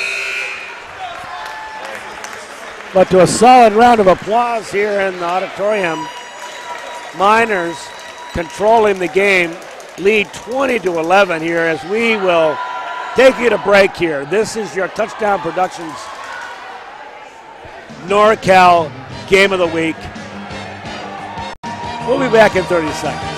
But to a solid round of applause here in the auditorium. Miners controlling the game, lead 20-11 here as we will take you to break here. This is your Touchdown Productions NorCal Game of the Week. We'll be back in 30 seconds.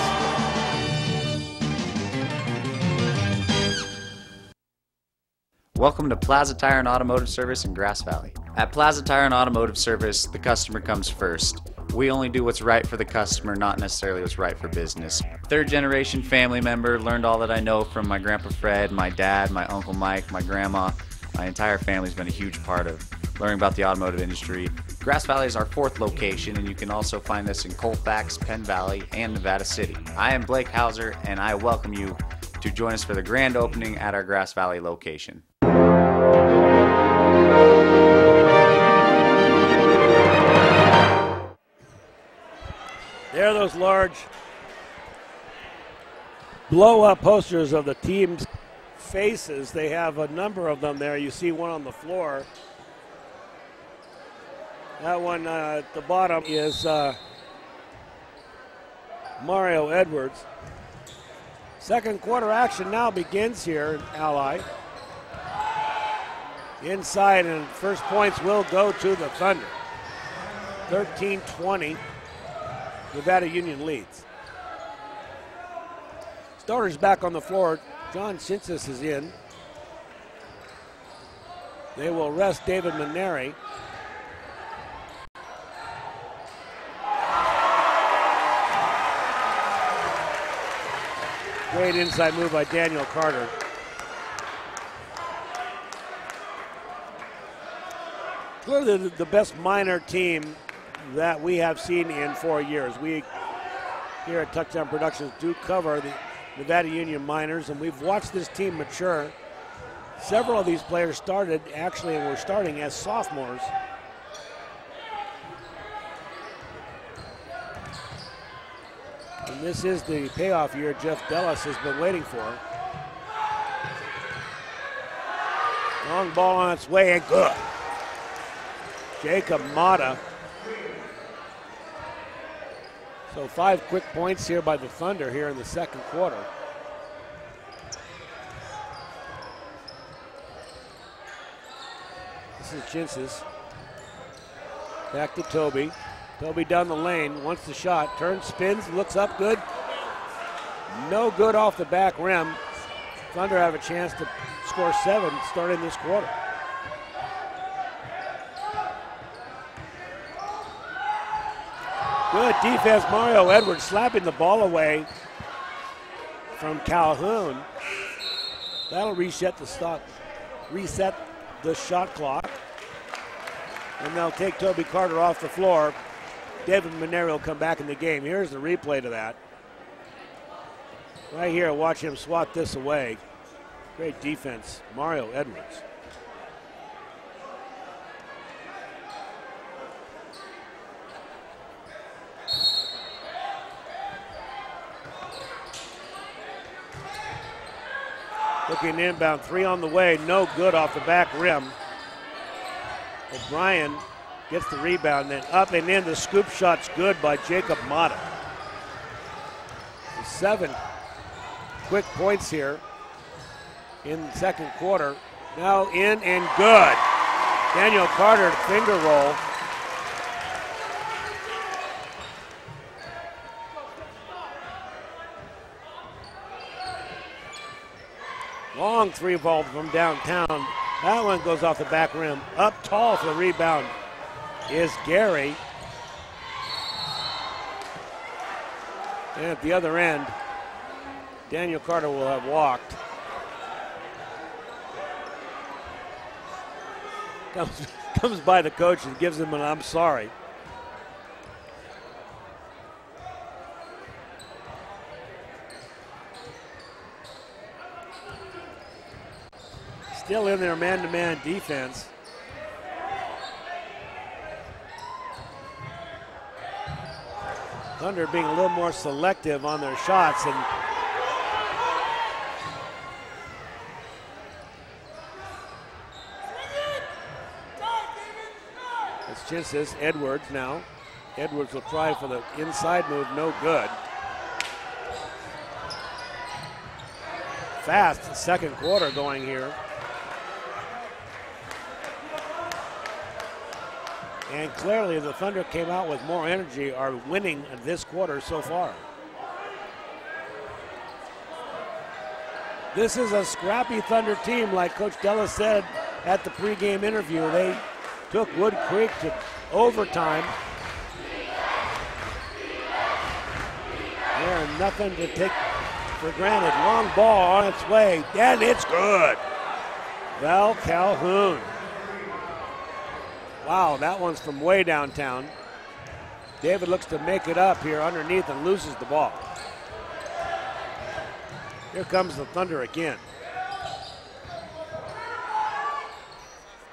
Welcome to Plaza Tire and Automotive Service in Grass Valley. At Plaza Tire and Automotive Service, the customer comes first. We only do what's right for the customer, not necessarily what's right for business. Third generation family member, learned all that I know from my Grandpa Fred, my dad, my Uncle Mike, my grandma. My entire family's been a huge part of learning about the automotive industry. Grass Valley is our 4th location, and you can also find us in Colfax, Penn Valley, and Nevada City. I am Blake Hauser, and I welcome you to join us for the grand opening at our Grass Valley location. There are those large blow-up posters of the team's faces. They have a number of them there. You see one on the floor. That one at the bottom is Mario Edwards. Second quarter action now begins here in Ally. Inside, and first points will go to the Thunder. 13-20. Nevada Union leads. Starters back on the floor. John Chinsas is in. They will rest David Maneri. Great inside move by Daniel Carter. Clearly the best minor team that we have seen in 4 years. We here at Touchdown Productions do cover the Nevada Union Miners, and we've watched this team mature. Several of these players started actually and were starting as sophomores. And this is the payoff year Jeff Dellis has been waiting for. Long ball on its way and good. Jacob Mata. So 5 quick points here by the Thunder here in the second quarter. This is Chinsas. Back to Toby. Toby down the lane, wants the shot, turns, spins, looks up, good. No good off the back rim. Thunder have a chance to score 7 starting this quarter. Good defense, Mario Edwards slapping the ball away from Calhoun. That'll reset the shot clock. And they'll take Toby Carter off the floor. David Maneri will come back in the game. Here's the replay to that. Right here, watch him swat this away. Great defense, Mario Edwards. Looking inbound, 3 on the way, no good off the back rim. O'Brien gets the rebound, then up and in. The scoop shot's good by Jacob Mata. 7 quick points here in the second quarter. Now in and good. Daniel Carter, finger roll. Long 3-ball from downtown. That one goes off the back rim. Up tall for the rebound is Gary. And at the other end, Daniel Carter will have walked. Comes by the coach and gives him an I'm sorry. Still in their man-to-man defense. Thunder being a little more selective on their shots, and it's just this Edwards now. Edwards will try for the inside move, no good. Fast second quarter going here. And clearly the Thunder came out with more energy, are winning this quarter so far. This is a scrappy Thunder team, like Coach Dellis said at the pregame interview. They took Wood Creek to overtime. There, nothing to take for granted. Long ball on its way, and it's good. Val Calhoun. Wow, that one's from way downtown. David looks to make it up here underneath and loses the ball. Here comes the Thunder again.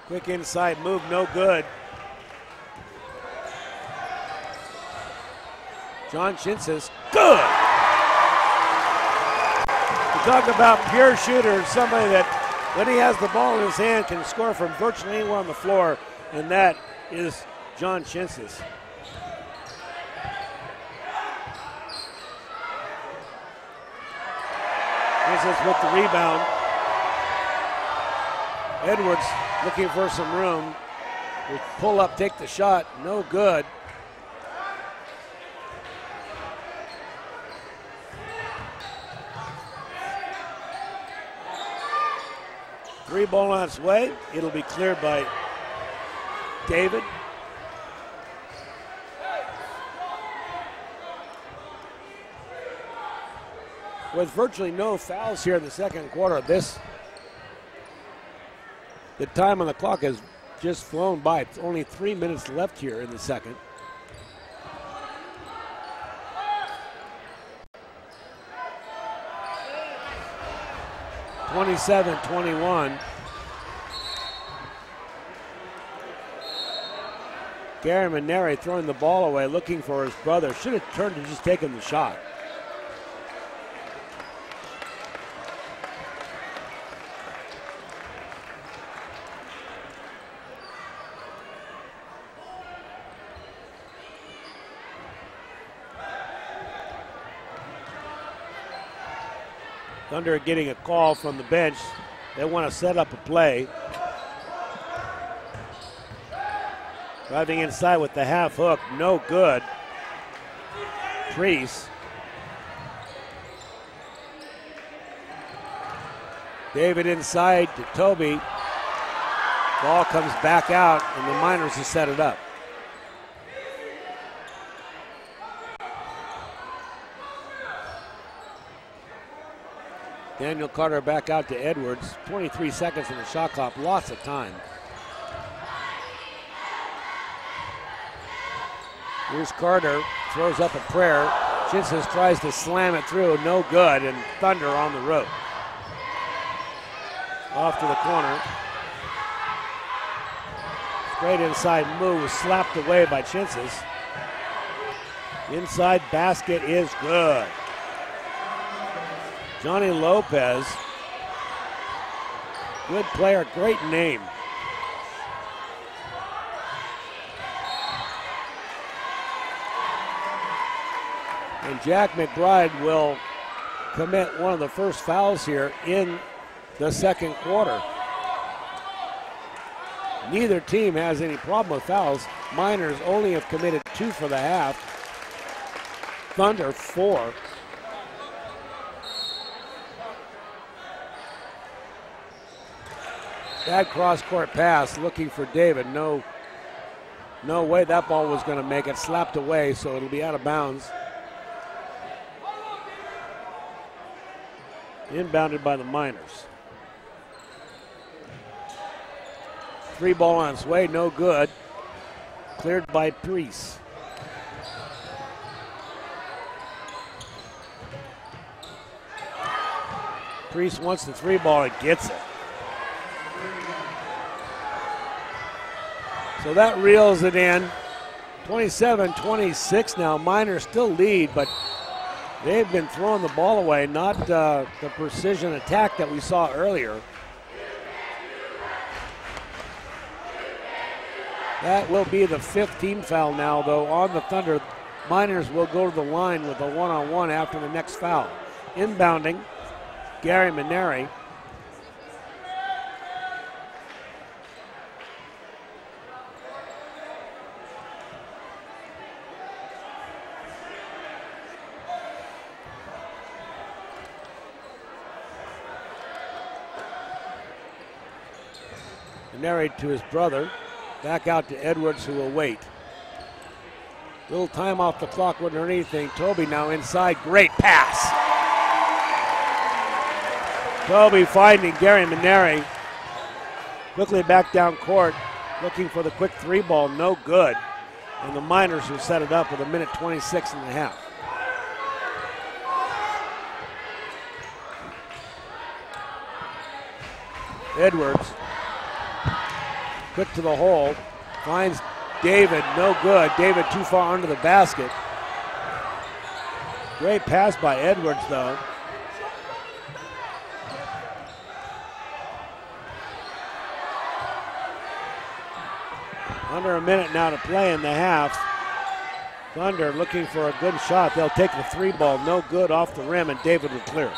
Quick inside move, no good. John Chinsis, good! We talk about pure shooter, somebody that when he has the ball in his hand can score from virtually anywhere on the floor. And that is John Chinsis. Chinsis with the rebound. Edwards looking for some room. Will pull up, take the shot, no good. Three ball on its way. It'll be cleared by David. With virtually no fouls here in the second quarter, the time on the clock has just flown by. It's only 3 minutes left here in the second. (27-21). Gary Maneri throwing the ball away, looking for his brother. Should have turned to just taken the shot. Thunder getting a call from the bench. They want to set up a play. Driving inside with the half hook, no good. Priest. David inside to Toby. Ball comes back out, and the Miners have set it up. Daniel Carter back out to Edwards. 23 seconds on the shot clock, lots of time. Here's Carter, throws up a prayer. Chintzes tries to slam it through, no good, and Thunder on the road. Off to the corner. Straight inside move, slapped away by Chintzes. Inside basket is good. Johnny Lopez, good player, great name. And Jack McBride will commit one of the first fouls here in the second quarter. Neither team has any problem with fouls. Miners only have committed 2 for the half. Thunder 4. Bad cross-court pass, looking for David. No way that ball was going to make it. Slapped away, so it'll be out of bounds. Inbounded by the Miners. 3 ball on its way, no good. Cleared by Priest. Priest wants the 3 ball and gets it. So that reels it in. 27-26 now. Miners still lead, but they've been throwing the ball away, not the precision attack that we saw earlier. That will be the 5th team foul now, though, on the Thunder. Miners will go to the line with a one-on-one after the next foul. Inbounding, Gary Maneri. Maneri to his brother. Back out to Edwards, who will wait. Little time off the clock wouldn't hurt anything. Toby now inside. Great pass. Toby finding Gary Maneri. Quickly back down court, looking for the quick 3 ball. No good. And the Miners will set it up with 1:26 and a half. Edwards. Quick to the hole, finds David, no good. David too far under the basket. Great pass by Edwards, though. Under a minute now to play in the half. Thunder looking for a good shot. They'll take the 3 ball, no good off the rim, and David will clear it.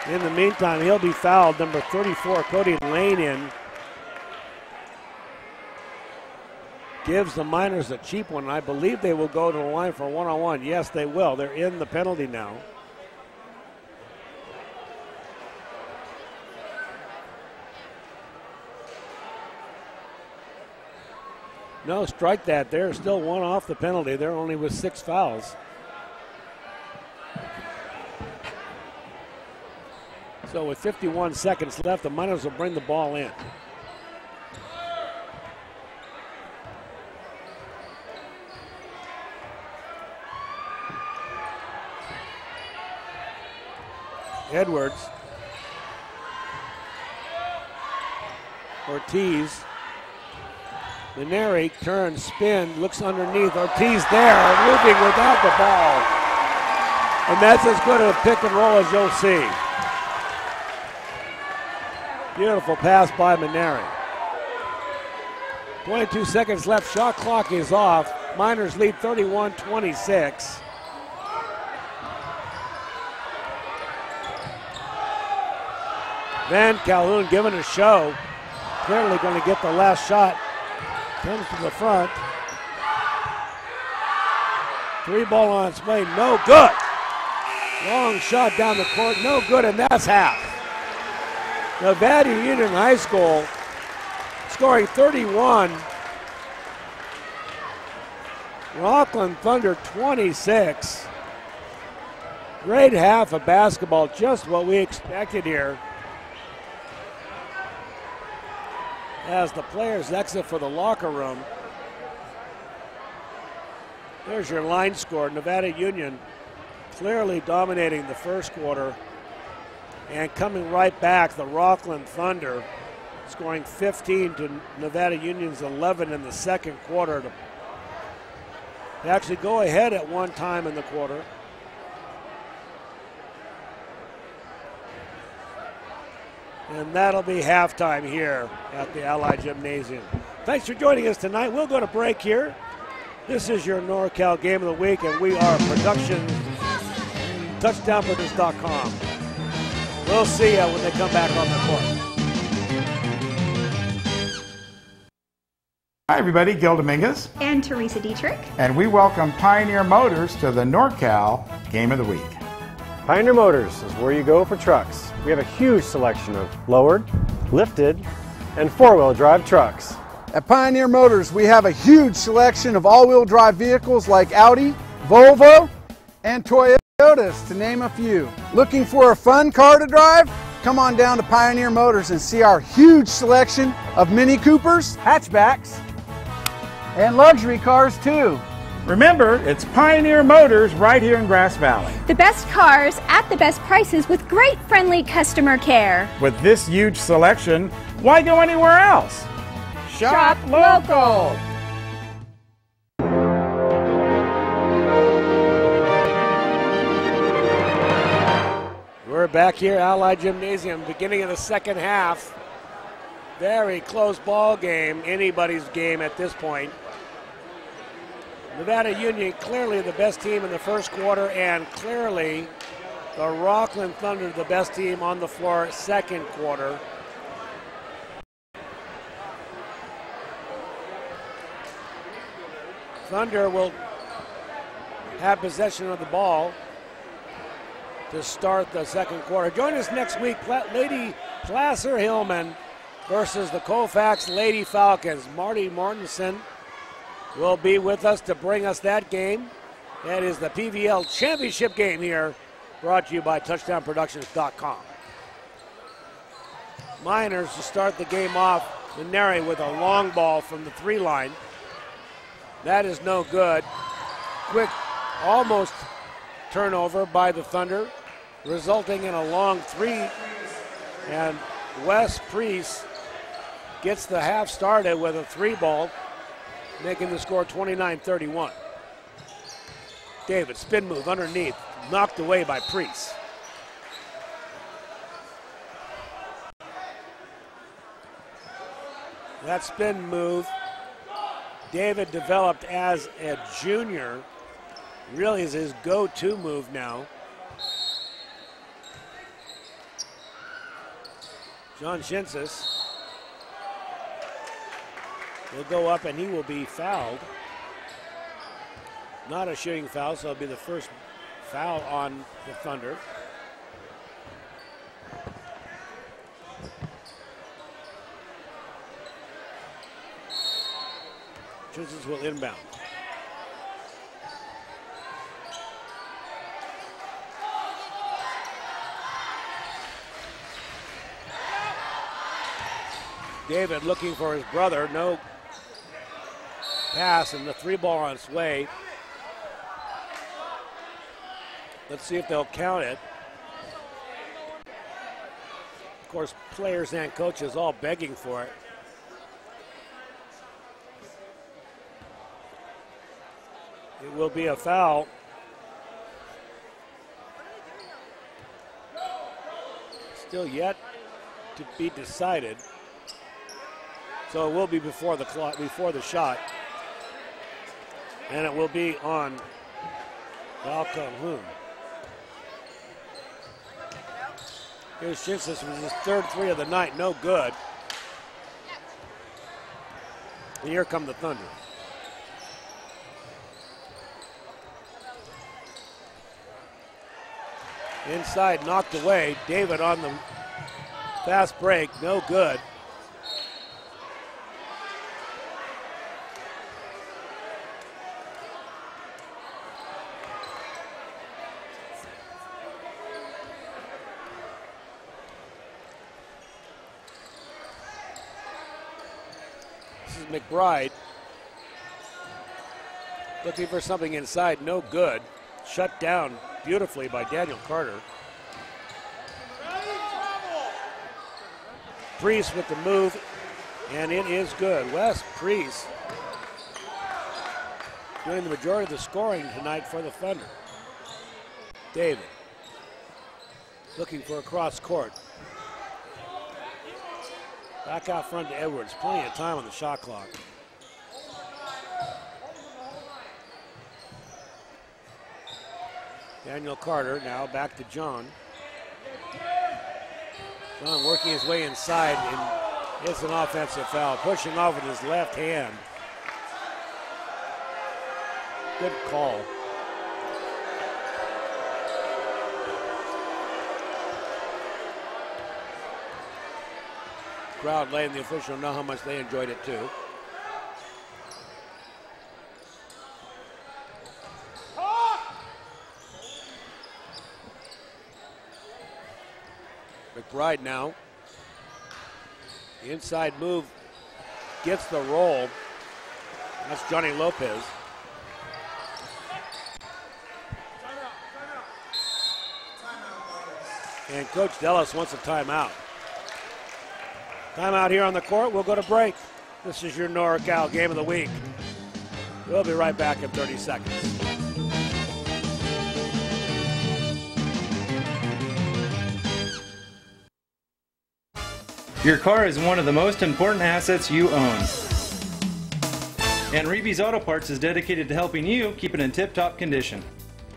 In the meantime, he'll be fouled. Number 34, Cody Lane in. Gives the Miners a cheap one. I believe they will go to the line for a one-on-one. Yes, they will. They're in the penalty now. No, strike that. They're still 1 off the penalty. They're only with 6 fouls. So with 51 seconds left, the Miners will bring the ball in. Edwards. Ortiz. Maneri turns, spin, looks underneath. Ortiz there, moving without the ball. And that's as good a pick and roll as you'll see. Beautiful pass by Maneri. 22 seconds left, shot clock is off. Miners lead 31-26. Van Calhoun giving a show. Clearly going to get the last shot. Comes to the front. 3 ball on its way, no good. Long shot down the court, no good, and that's half. Nevada Union High School scoring 31. Rocklin Thunder 26. Great half of basketball, just what we expected here. As the players exit for the locker room. There's your line score. Nevada Union clearly dominating the first quarter and coming right back. The Rocklin Thunder scoring 15 to Nevada Union's 11 in the second quarter to actually go ahead at one time in the quarter. And that'll be halftime here at the Ali Gymnasium. Thanks for joining us tonight. We'll go to break here. This is your NorCal Game of the Week, and we are production touchdownproduce.com. We'll see you when they come back on the court. Hi, everybody. Gil Dominguez. And Teresa Dietrich. And we welcome Pioneer Motors to the NorCal Game of the Week. Pioneer Motors is where you go for trucks. We have a huge selection of lowered, lifted, and four-wheel drive trucks. At Pioneer Motors, we have a huge selection of all-wheel drive vehicles like Audi, Volvo, and Toyotas, to name a few. Looking for a fun car to drive? Come on down to Pioneer Motors and see our huge selection of Mini Coopers, hatchbacks, and luxury cars too. Remember, it's Pioneer Motors right here in Grass Valley. The best cars at the best prices with great friendly customer care. With this huge selection, why go anywhere else? Shop local. We're back here, Ali Gymnasium, beginning of the second half. Very close ball game, anybody's game at this point. Nevada Union clearly the best team in the first quarter, and clearly the Rocklin Thunder the best team on the floor second quarter. Thunder will have possession of the ball to start the second quarter. Join us next week, Lady Placer-Hillman versus the Colfax Lady Falcons. Marty Mortensen will be with us to bring us that game. That is the PVL Championship game here, brought to you by TouchdownProductions.com. Miners to start the game off, Neri with a long ball from the 3 line. That is no good. Quick, almost turnover by the Thunder, resulting in a long 3. And Wes Priest gets the half started with a 3 ball, making the score 29-31. David, spin move underneath, knocked away by Priest. That spin move, David developed as a junior, really is his go-to move now. John Shinsis will go up and he will be fouled. Not a shooting foul, so it'll be the first foul on the Thunder. Shinsis will inbound. David looking for his brother, no pass, and the 3 ball on its way. Let's see if they'll count it. Of course, players and coaches all begging for it. It will be a foul. Still yet to be decided. So it will be before the clock, before the shot. And it will be on Val Calhoun. Here's Shinsis with his 3rd 3 of the night, no good. And here come the Thunder. Inside, knocked away. David on the fast break, no good. This is McBride. Looking for something inside, no good. Shut down beautifully by Daniel Carter. Priest with the move, and it is good. Wes Priest doing the majority of the scoring tonight for the Thunder. David looking for a cross court. Back out front to Edwards. Plenty of time on the shot clock. Daniel Carter now back to John. John working his way inside, and it's an offensive foul. Pushing off with his left hand. Good call. Crowd letting the official know how much they enjoyed it too. McBride now. The inside move gets the roll. That's Johnny Lopez. And Coach Dellis wants a timeout. Timeout here on the court. We'll go to break. This is your NorCal Game of the Week. We'll be right back in 30 seconds. Your car is one of the most important assets you own. And Reeby's Auto Parts is dedicated to helping you keep it in tip-top condition.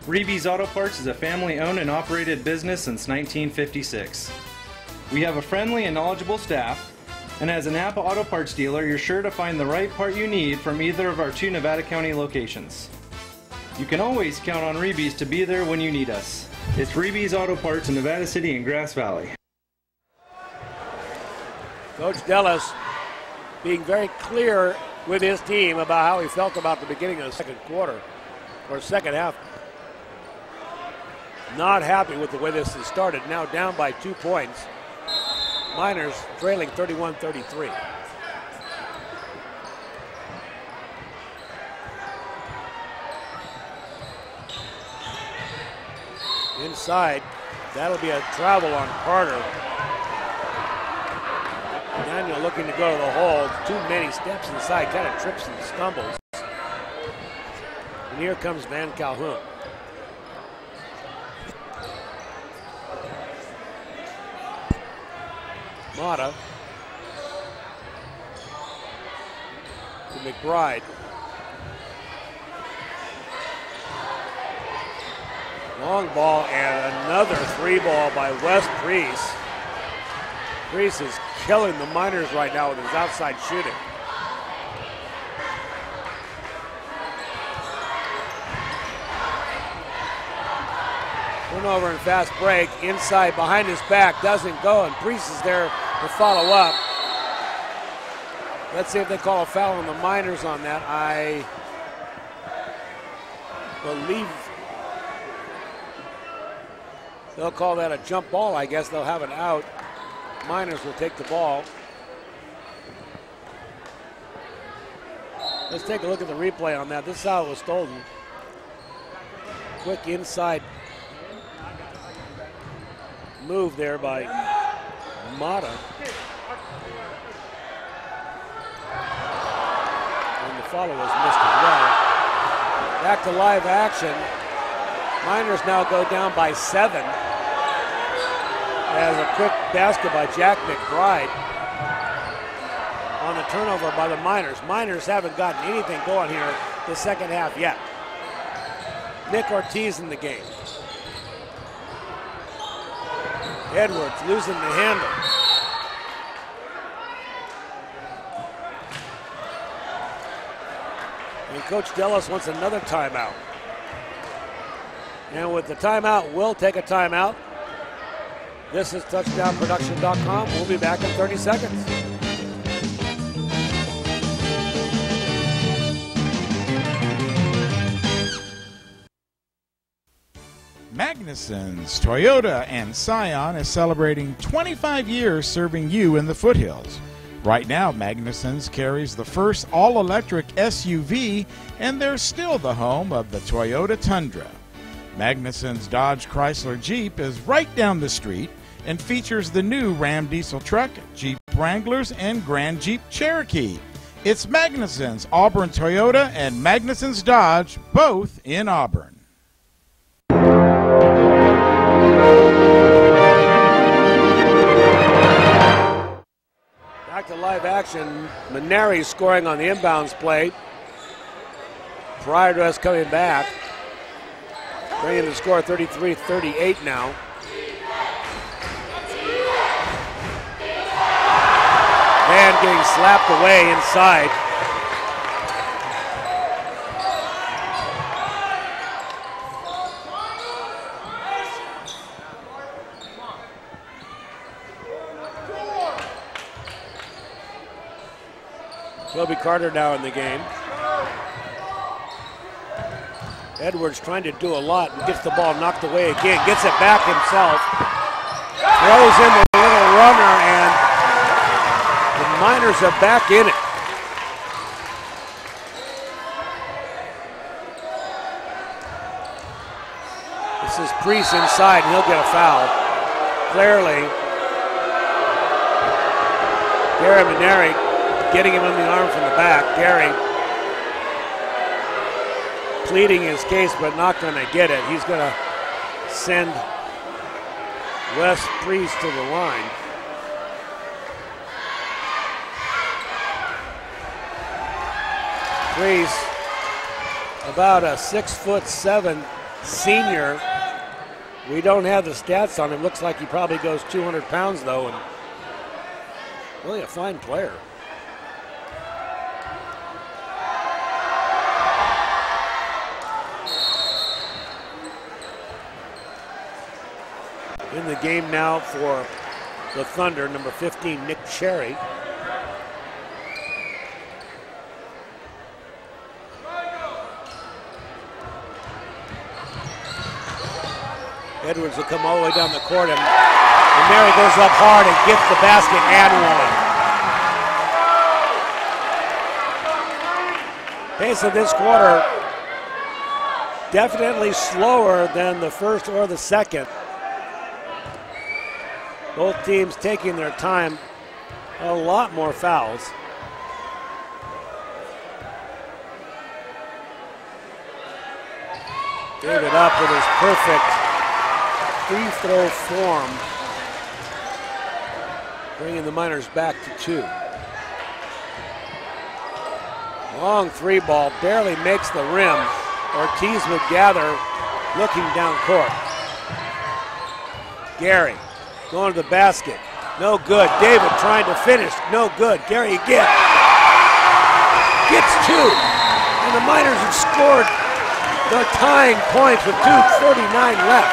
Reeby's Auto Parts is a family-owned and operated business since 1956. We have a friendly and knowledgeable staff, and as a Napa Auto Parts dealer, you're sure to find the right part you need from either of our 2 Nevada County locations. You can always count on Reeby's to be there when you need us. It's Reeby's Auto Parts in Nevada City and Grass Valley. Coach Dellis being very clear with his team about how he felt about the beginning of the second quarter, or second half. Not happy with the way this has started. Now down by 2 points. Miners trailing 31-33. Inside, that'll be a travel on Carter. Daniel looking to go to the hole. Too many steps inside, kind of trips and stumbles. And here comes Van Calhoun. Mata to McBride. Long ball and another 3 ball by Wes Priest. Priest is killing the Miners right now with his outside shooting. Turnover and fast break. Inside behind his back, doesn't go, and Priest is there to follow up. Let's see if they call a foul on the Miners on that. I believe they'll call that a jump ball. I guess they'll have it out. Miners will take the ball. Let's take a look at the replay on that. This is how it was stolen. Quick inside move there by Mata. And the follow was missed as well. Back to live action. Miners now go down by 7. As a quick basket by Jack McBride on the turnover by the Miners. Miners haven't gotten anything going here the second half yet. Nick Ortiz in the game. Edwards losing the handle. And Coach Dellis wants another timeout. And with the timeout, we'll take a timeout. This is touchdownproduction.com. We'll be back in 30 seconds. Magnuson's Toyota and Scion is celebrating 25 years serving you in the foothills. Right now, Magnuson's carries the first all-electric SUV, and they're still the home of the Toyota Tundra. Magnuson's Dodge Chrysler Jeep is right down the street and features the new Ram diesel truck, Jeep Wranglers, and Grand Jeep Cherokee. It's Magnuson's Auburn Toyota and Magnuson's Dodge, both in Auburn. Back to live action. Maneri scoring on the inbounds play prior to us coming back. Bringing the score 33-38 now. Man getting slapped away inside. Toby Carter now in the game. Edwards trying to do a lot and gets the ball knocked away again. Gets it back himself. Throws in the little runner, and the Miners are back in it. This is Priest inside, and he'll get a foul. Clearly, Gary Maneri getting him in the arm from the back. Gary pleading his case, but not going to get it. He's going to send Wes Priest to the line. Priest, about a 6'7" senior. We don't have the stats on him. Looks like he probably goes 200 pounds though, and really a fine player. In the game now for the Thunder, number 15, Nick Cherry. Edwards will come all the way down the court, and Mary goes up hard and gets the basket and one. Pace of this quarter definitely slower than the first or the second. Both teams taking their time, a lot more fouls. David up with his perfect free throw form, bringing the Miners back to 2. Long three ball, barely makes the rim. Ortiz would gather, looking down court. Gary going to the basket, no good. David trying to finish, no good. Gary again, gets 2. And the Miners have scored the tying points with 2:39 left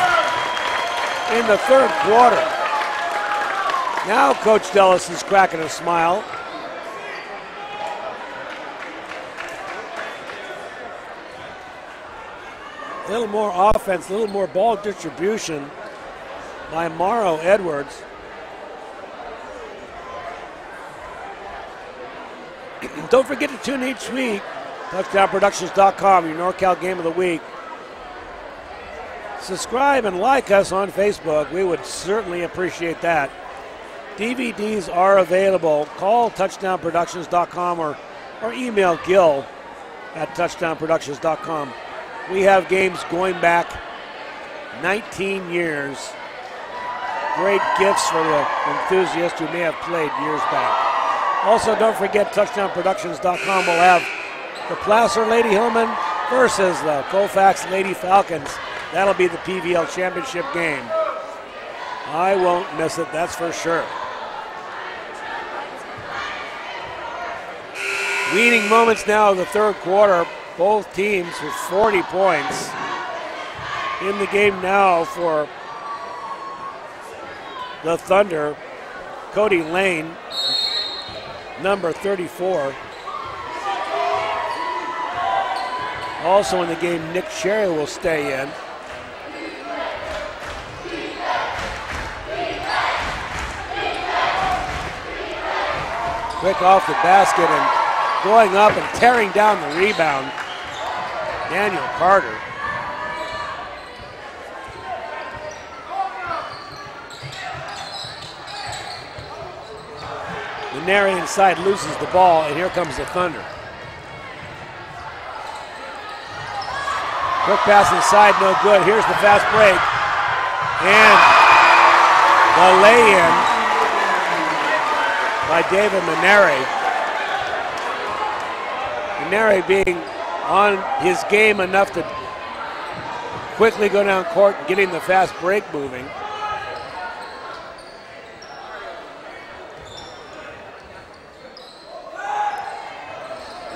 in the third quarter. Now Coach Dellis is cracking a smile. A little more offense, a little more ball distribution by Morrow Edwards. Don't forget to tune in each week. TouchdownProductions.com, your NorCal Game of the Week. Subscribe and like us on Facebook. We would certainly appreciate that. DVDs are available. Call TouchdownProductions.com or email Gil at TouchdownProductions.com. We have games going back 19 years. Great gifts for the enthusiasts who may have played years back. Also, don't forget TouchdownProductions.com will have the Placer Lady Hillman versus the Colfax Lady Falcons. That'll be the PVL championship game. I won't miss it, that's for sure. Leading moments now of the third quarter. Both teams with 40 points. In the game now for the Thunder, Cody Lane, number 34. Also in the game, Nick Cherry will stay in. Quick off the basket and going up and tearing down the rebound, Daniel Carter. Maneri inside loses the ball, and here comes the Thunder. Quick pass inside, no good. Here's the fast break. And the lay-in by David Maneri. Maneri being on his game enough to quickly go down court and getting the fast break moving.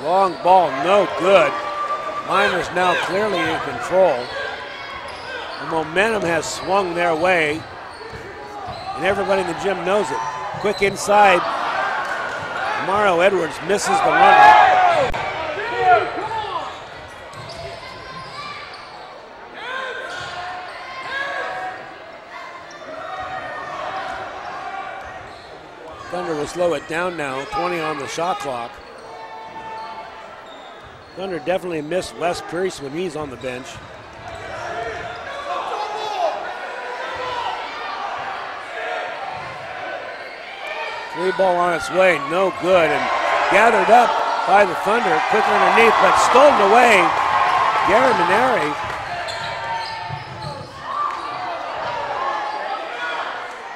Long ball, no good. Miners now clearly in control. The momentum has swung their way, and everybody in the gym knows it. Quick inside. Mario Edwards misses the runner. Thunder will slow it down now, 20 on the shot clock. Thunder definitely missed Wes Pierce when he's on the bench. Three ball on its way, no good, and gathered up by the Thunder, quick underneath, but stolen away. Gary Maneri.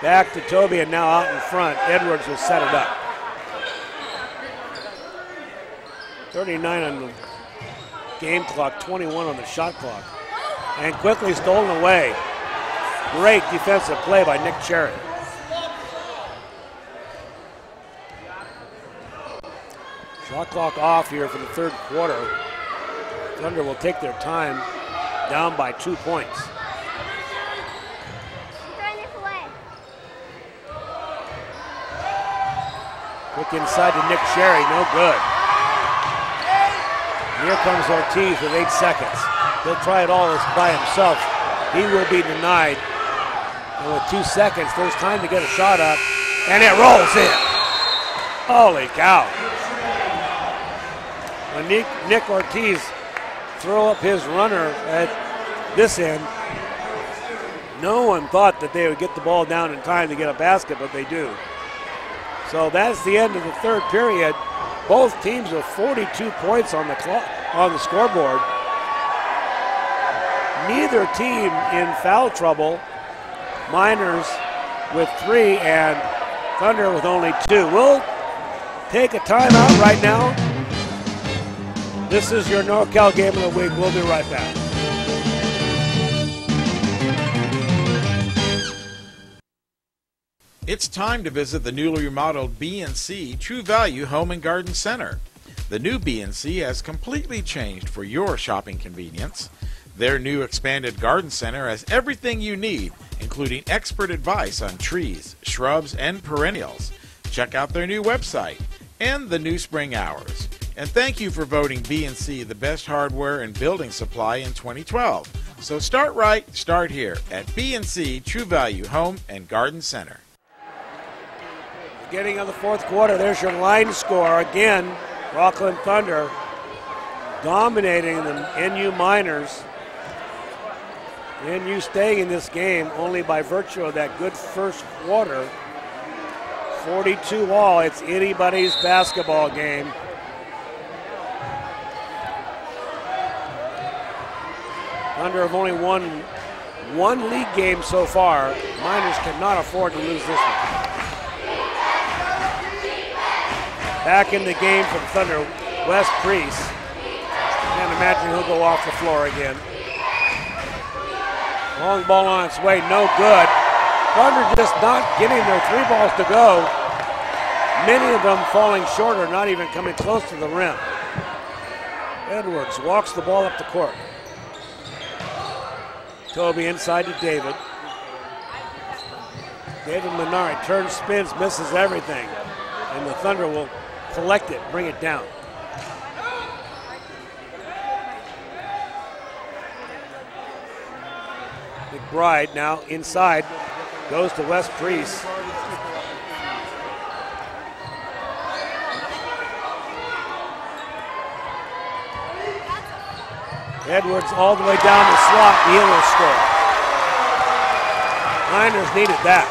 Back to Toby and now out in front. Edwards will set it up. 39 on the game clock, 21 on the shot clock. And quickly stolen away. Great defensive play by Nick Cherry. Shot clock off here for the third quarter. Thunder will take their time, down by 2 points. Quick inside to Nick Cherry, no good. Here comes Ortiz with 8 seconds. He'll try it all by himself. He will be denied. And with 2 seconds, there's time to get a shot up, and it rolls in. Holy cow. When Nick Ortiz throw up his runner at this end, no one thought that they would get the ball down in time to get a basket, but they do. So that's the end of the third period. Both teams with 42 points on the clock, on the scoreboard. Neither team in foul trouble. Miners with 3 and Thunder with only 2. We'll take a timeout right now. This is your NorCal Game of the Week. We'll be right back. It's time to visit the newly remodeled B&C True Value Home and Garden Center. The new B&C has completely changed for your shopping convenience. Their new expanded garden center has everything you need, including expert advice on trees, shrubs, and perennials. Check out their new website and the new spring hours. And thank you for voting B&C the best hardware and building supply in 2012. So start right, start here at B&C True Value Home and Garden Center. Beginning of the fourth quarter, there's your line score. Again, Rocklin Thunder dominating the NU Miners. NU staying in this game only by virtue of that good first quarter. 42 all, it's anybody's basketball game. Thunder have only won one league game so far. Miners cannot afford to lose this one. Back in the game for the Thunder, Wes Priest. Can't imagine he'll go off the floor again. Long ball on its way, no good. Thunder just not getting their 3 balls to go. Many of them falling short or not even coming close to the rim. Edwards walks the ball up the court. Toby inside to David. David Menard turns, spins, misses everything. And the Thunder will collect it, bring it down. McBride now inside, goes to Wes Priest. Edwards all the way down the slot, and he will score. Miners needed that.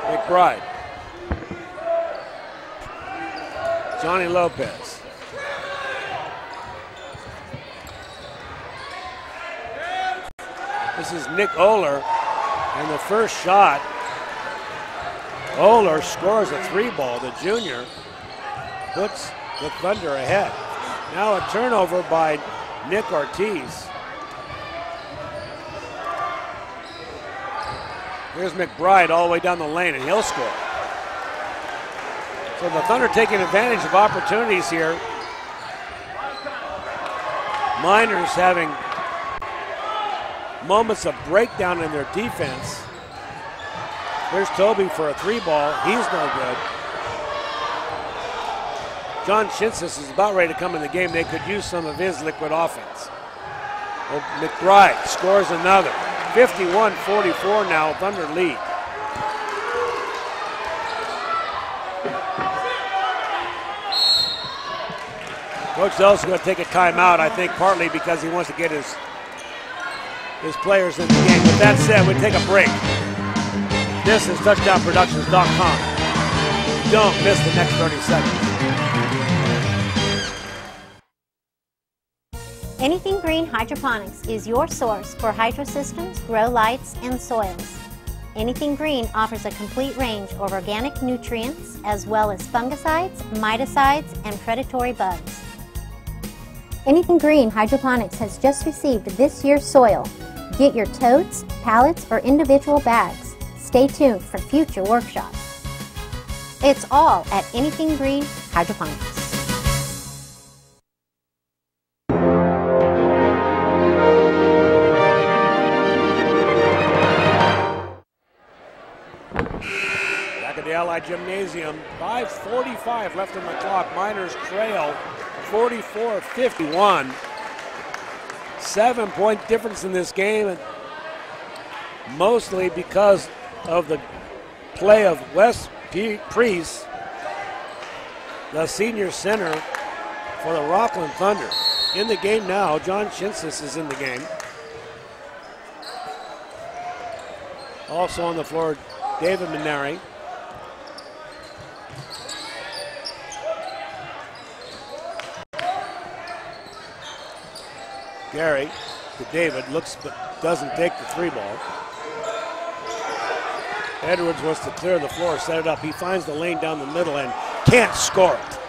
McBride. Johnny Lopez. This is Nick Oler, and the first shot, Oler scores a 3-ball. The junior puts the Thunder ahead. Now a turnover by Nick Ortiz. Here's McBride all the way down the lane, and he'll score. So the Thunder taking advantage of opportunities here. Miners having moments of breakdown in their defense. Here's Toby for a 3-ball. He's no good. John Shinsis is about ready to come in the game. They could use some of his liquid offense. Well, McBride scores another. 51-44 now, Thunder lead. Coach Dellis is going to take a timeout, I think partly because he wants to get his players in the game. With that said, we take a break. This is TouchdownProductions.com. Don't miss the next 30 seconds. Anything Green Hydroponics is your source for hydro systems, grow lights, and soils. Anything Green offers a complete range of organic nutrients as well as fungicides, miticides, and predatory bugs. Anything Green Hydroponics has just received this year's soil. Get your totes, pallets, or individual bags. Stay tuned for future workshops. It's all at Anything Green Hydroponics. Back at the Ali Gymnasium, 5:45 left on the clock. Miners trail 44-51. 7-point difference in this game, and mostly because of the play of Wes Priest, the senior center for the Rocklin Thunder. In the game now, John Shinsis is in the game. Also on the floor, David Maneri. Gary to David, looks but doesn't take the 3-ball. Edwards wants to clear the floor, set it up. He finds the lane down the middle and can't score it.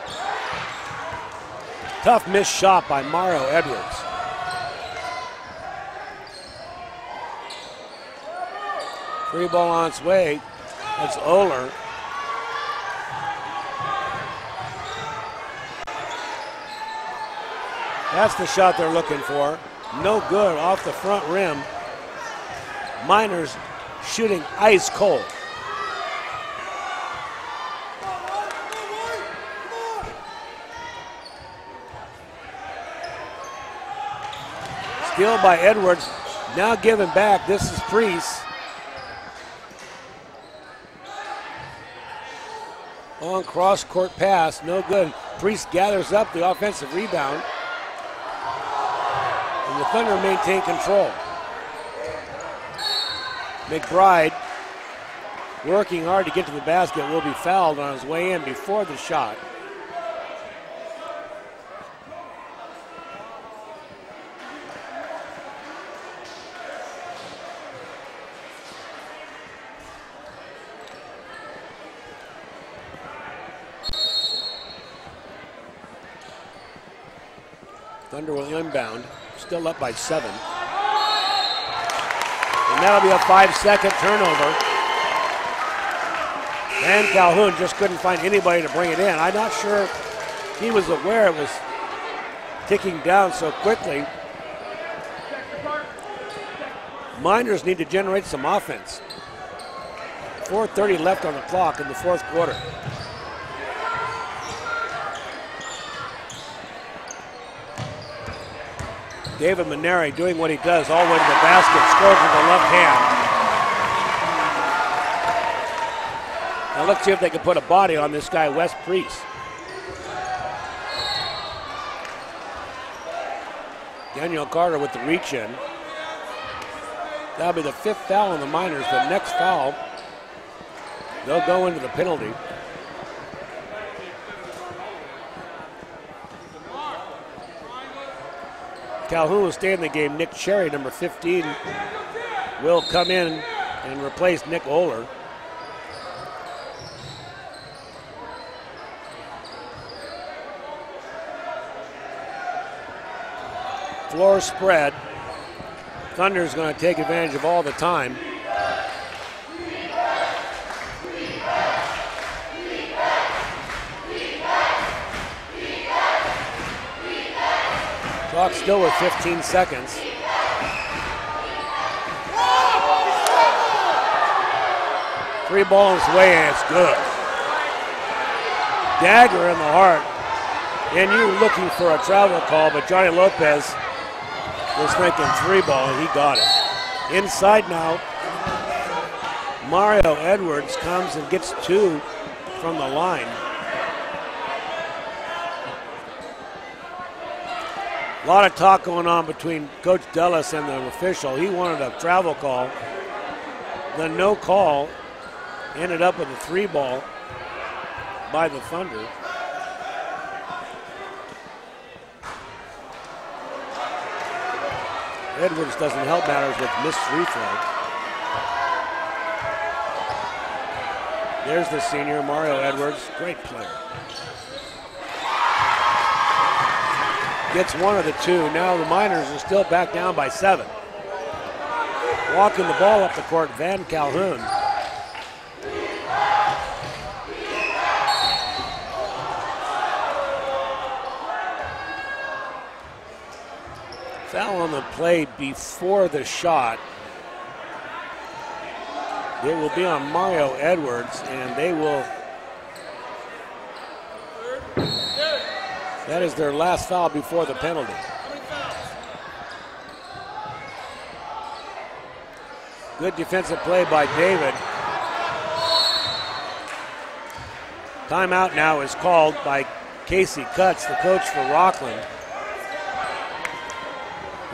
Tough missed shot by Mario Edwards. Free ball on its way. That's Oler. That's the shot they're looking for. No good off the front rim. Miners shooting ice cold. Steal by Edwards. Now given back. This is Priest. On cross-court pass. No good. Priest gathers up the offensive rebound. And the Thunder maintain control. McBride, working hard to get to the basket, will be fouled on his way in before the shot. Thunder will inbound, still up by 7. And that'll be a 5-second turnover. And Calhoun just couldn't find anybody to bring it in. I'm not sure he was aware it was ticking down so quickly. Miners need to generate some offense. 4:30 left on the clock in the fourth quarter. David Maneri doing what he does all the way to the basket, scores with the left hand. Now let's see if they can put a body on this guy, Wes Priest. Daniel Carter with the reach in. That'll be the 5th foul on the Miners. The next foul, they'll go into the penalty. Calhoun will stay in the game. Nick Cherry, number 15, will come in and replace Nick Oler. Floor spread. Thunder's going to take advantage of all the time. Clock still with 15 seconds. Three balls away and it's good. Dagger in the heart. And you looking for a travel call, but Johnny Lopez was thinking 3-ball and he got it. Inside now, Mario Edwards comes and gets 2 from the line. A lot of talk going on between Coach Dellis and the official. He wanted a travel call. The no call ended up with a 3-ball by the Thunder. Edwards doesn't help matters with missed free throw. There's the senior, Mario Edwards, great player. Gets 1 of the 2. Now the Miners are still back down by 7. Walking the ball up the court, Van Calhoun. Foul on the play before the shot. It will be on Mario Edwards, and they will. That is their last foul before the penalty. Good defensive play by David. Timeout now is called by Casey Cutts, the coach for Rocklin.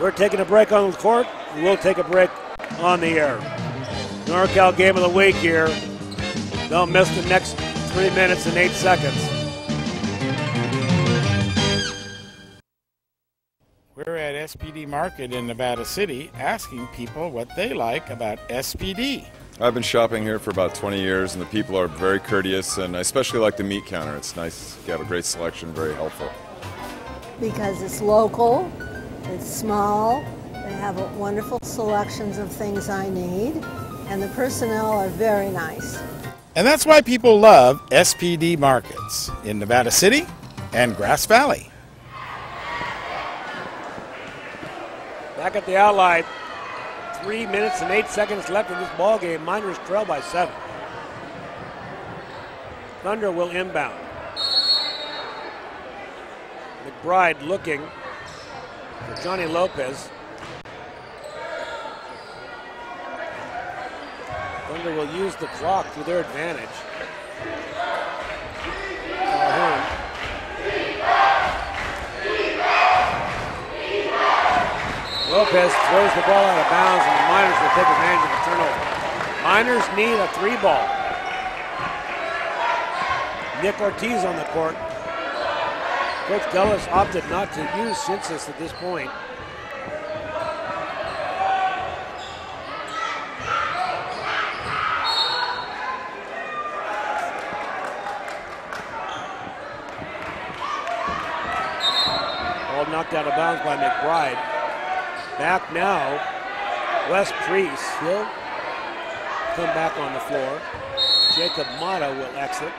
We're taking a break on the court. We'll take a break on the air. NorCal game of the week here. Don't miss the next 3 minutes and 8 seconds. We're at SPD Market in Nevada City asking people what they like about SPD. I've been shopping here for about 20 years, and the people are very courteous, and I especially like the meat counter. It's nice. You have a great selection, very helpful. Because it's local, it's small, they have wonderful selections of things I need, and the personnel are very nice. And that's why people love SPD Markets in Nevada City and Grass Valley. Back at the outline, 3 minutes and 8 seconds left in this ball game. Miners trail by 7. Thunder will inbound. McBride looking for Johnny Lopez. Thunder will use the clock to their advantage. Calhoun. Lopez throws the ball out of bounds, and the Miners will take advantage of the turnover. Miners need a 3-ball. Nick Ortiz on the court. Coach Dellis opted not to use Cincis at this point. Ball knocked out of bounds by McBride. Back now, Wes Priest. He'll come back on the floor. Jacob Mata will exit.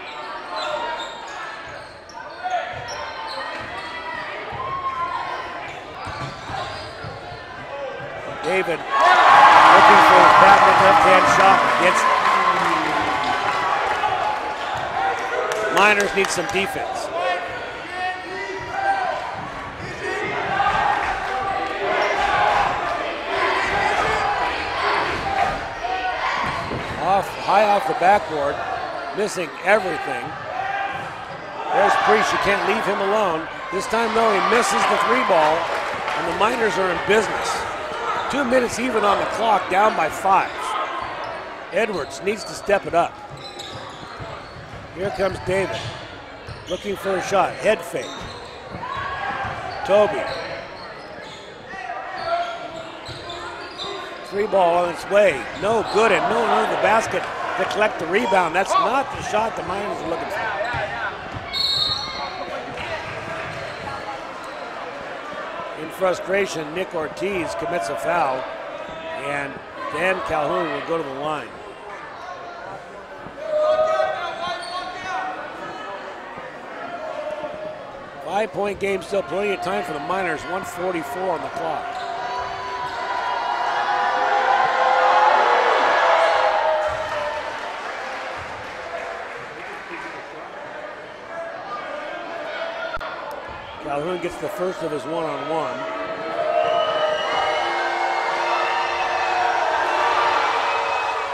David looking for his Batman left-hand shot. Gets. Miners need some defense. High off the backboard, missing everything. There's Priest, you can't leave him alone. This time though, he misses the 3-ball, and the Miners are in business. 2 minutes even on the clock, down by 5. Edwards needs to step it up. Here comes David, looking for a shot, head fake. Toby. 3 ball on its way, no good, and no under the basket to collect the rebound. That's not the shot the Miners are looking for. In frustration, Nick Ortiz commits a foul, and Dan Calhoun will go to the line. Five-point game, still plenty of time for the Miners, 1:44 on the clock. Calhoun gets the first of his one-on-one.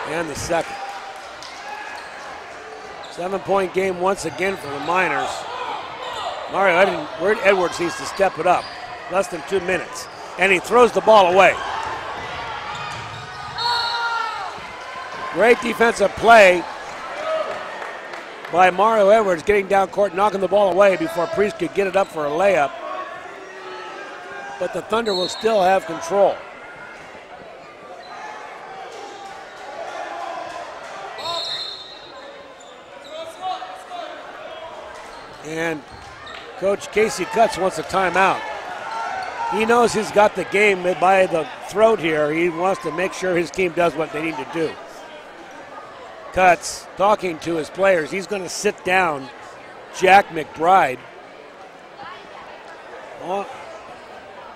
And the second. 7-point game once again for the Miners. Mario Edwards needs to step it up. Less than 2 minutes. And he throws the ball away. Great defensive play by Mario Edwards, getting down court, knocking the ball away before Priest could get it up for a layup. But the Thunder will still have control. And Coach Casey Cutts wants a timeout. He knows he's got the game by the throat here. He wants to make sure his team does what they need to do. Cutts talking to his players. He's going to sit down Jack McBride.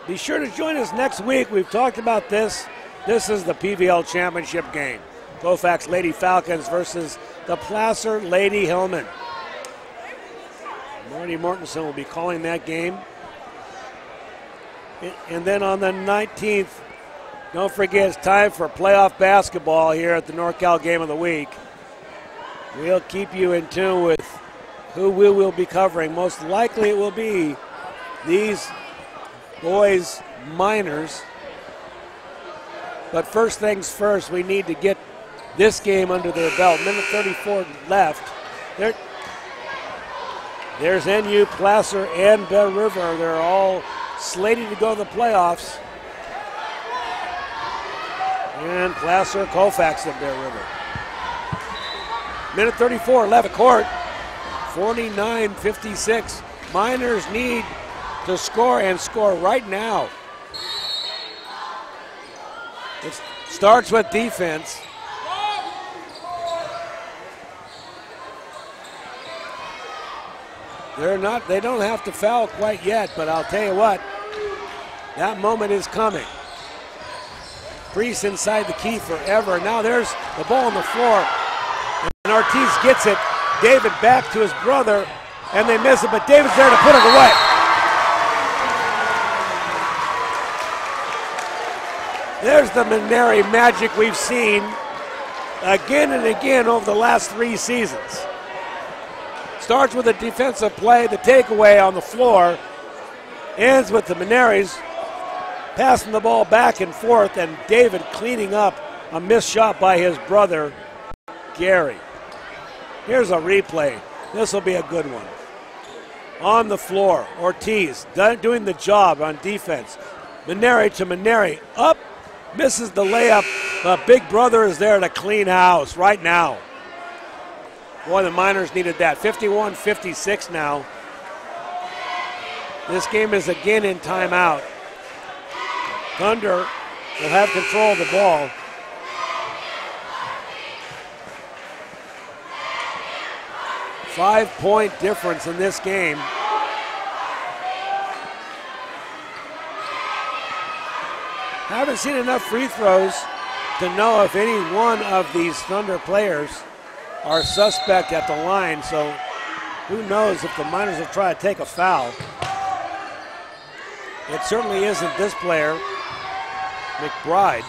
Be sure to join us next week. We've talked about this. This is the PVL Championship game. Colfax Lady Falcons versus the Placer Lady Hillman. Marty Mortensen will be calling that game. And then on the 19th, don't forget it's time for playoff basketball here at the NorCal Game of the Week. We'll keep you in tune with who we will be covering. Most likely it will be these boys Miners. But first things first, we need to get this game under their belt. Minute 34 left. There's NU, Placer, and Bear River. They're all slated to go to the playoffs. And Placer, Colfax, and Bear River. Minute 34 left at court. 49-56. Miners need to score and score right now. It starts with defense. They don't have to foul quite yet, but I'll tell you what, that moment is coming. Priest inside the key forever. Now there's the ball on the floor, and Ortiz gets it. David back to his brother, and they miss it, but David's there to put it away. There's the Maneri magic we've seen again and again over the last 3 seasons. Starts with a defensive play, the takeaway on the floor, ends with the Maneris passing the ball back and forth, and David cleaning up a missed shot by his brother, Gary. Here's a replay. This will be a good one. On the floor, Ortiz doing the job on defense. Maneri to Maneri, up, misses the layup, but Big Brother is there to clean house right now. Boy, the Miners needed that. 51-56 now. This game is again in timeout. Thunder will have control of the ball. Five-point difference in this game. Haven't seen enough free throws to know if any one of these Thunder players are suspect at the line, so who knows if the Miners will try to take a foul. It certainly isn't this player, McBride.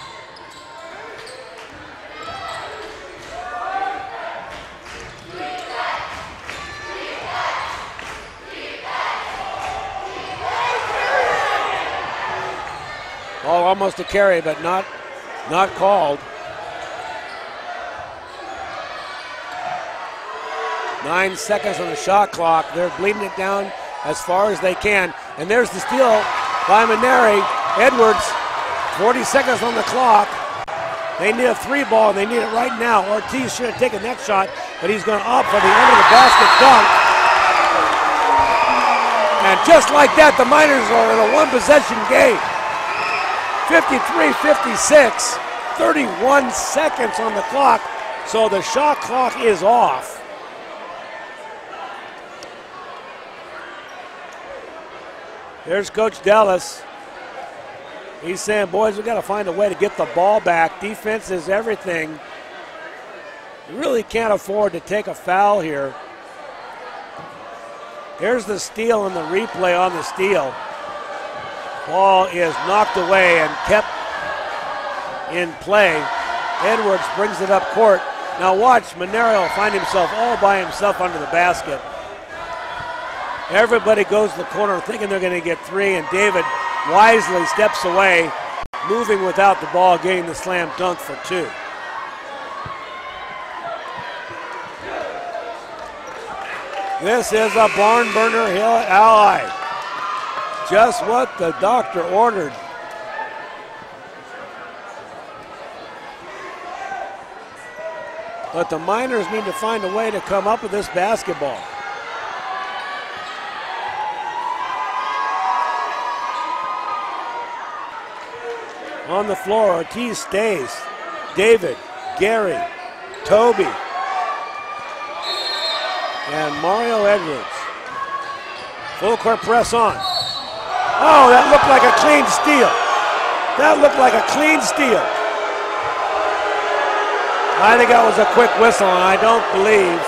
Ball almost a carry, but not called. 9 seconds on the shot clock. They're bleeding it down as far as they can. And there's the steal by Maneri. Edwards, 40 seconds on the clock. They need a 3-ball, and they need it right now. Ortiz should have taken that shot, but he's going to opt for the under the basket dunk. And just like that, the Miners are in a one-possession game. 53-56, 31 seconds on the clock, so the shot clock is off. Here's Coach Dellis. He's saying, boys, we've got to find a way to get the ball back. Defense is everything. You really can't afford to take a foul here. Here's the steal and the replay on the steal. Ball is knocked away and kept in play. Edwards brings it up court. Now watch, Maneri will find himself all by himself under the basket. Everybody goes to the corner thinking they're going to get 3, and David wisely steps away, moving without the ball, getting the slam dunk for 2. This is a barn burner Hill Ally. Just what the doctor ordered. But the Miners need to find a way to come up with this basketball. On the floor, Ortiz stays. David, Gary, Toby, and Mario Edwards. Full court press on. Oh, that looked like a clean steal. That looked like a clean steal. I think that was a quick whistle, and I don't believe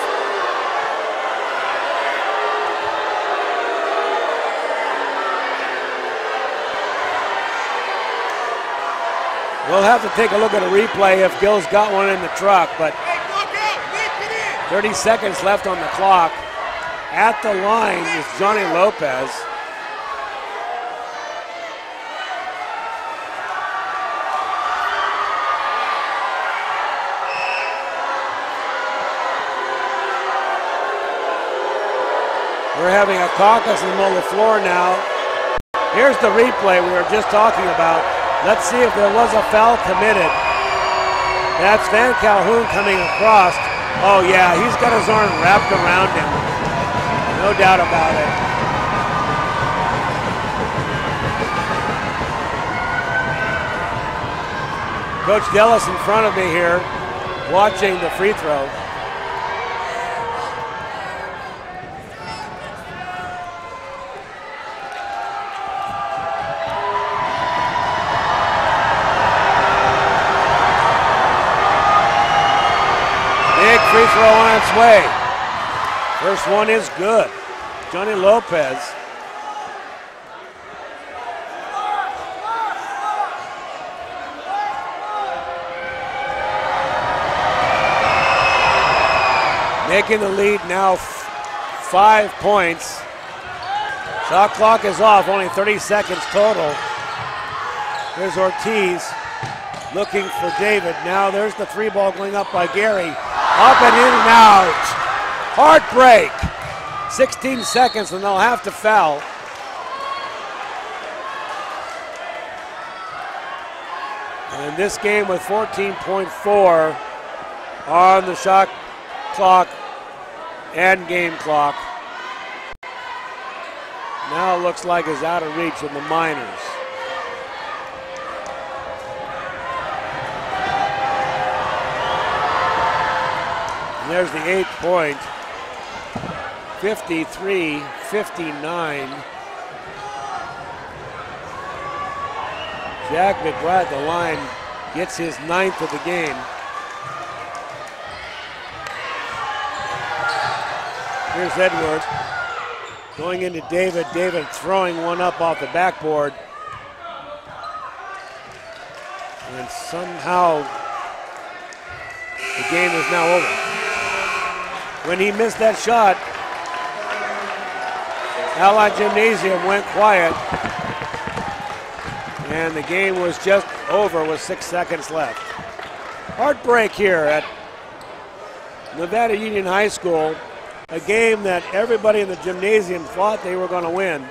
we'll have to take a look at a replay if Gil's got one in the truck, but 30 seconds left on the clock. At the line is Johnny Lopez. We're having a caucus in the middle of the floor now. Here's the replay we were just talking about. Let's see if there was a foul committed. That's Van Calhoun coming across. Oh yeah, he's got his arm wrapped around him. No doubt about it. Coach Dellis in front of me here, watching the free throw. Free throw on its way. First one is good. Johnny Lopez. Making the lead now 5 points. Shot clock is off, only 30 seconds total. There's Ortiz looking for David. Now there's the 3-ball going up by Gary. Up and in and out. Heartbreak. 16 seconds and they'll have to foul. And this game with 14.4 on the shot clock and game clock. Now it looks like it's out of reach of the Miners. And there's the 8-point, 53-59. Jack McBride, the line, gets his 9th of the game. Here's Edward going into David. David throwing one up off the backboard. And somehow the game is now over. When he missed that shot, Ali Gymnasium went quiet. And the game was just over with 6 seconds left. Heartbreak here at Nevada Union High School. A game that everybody in the gymnasium thought they were going to win.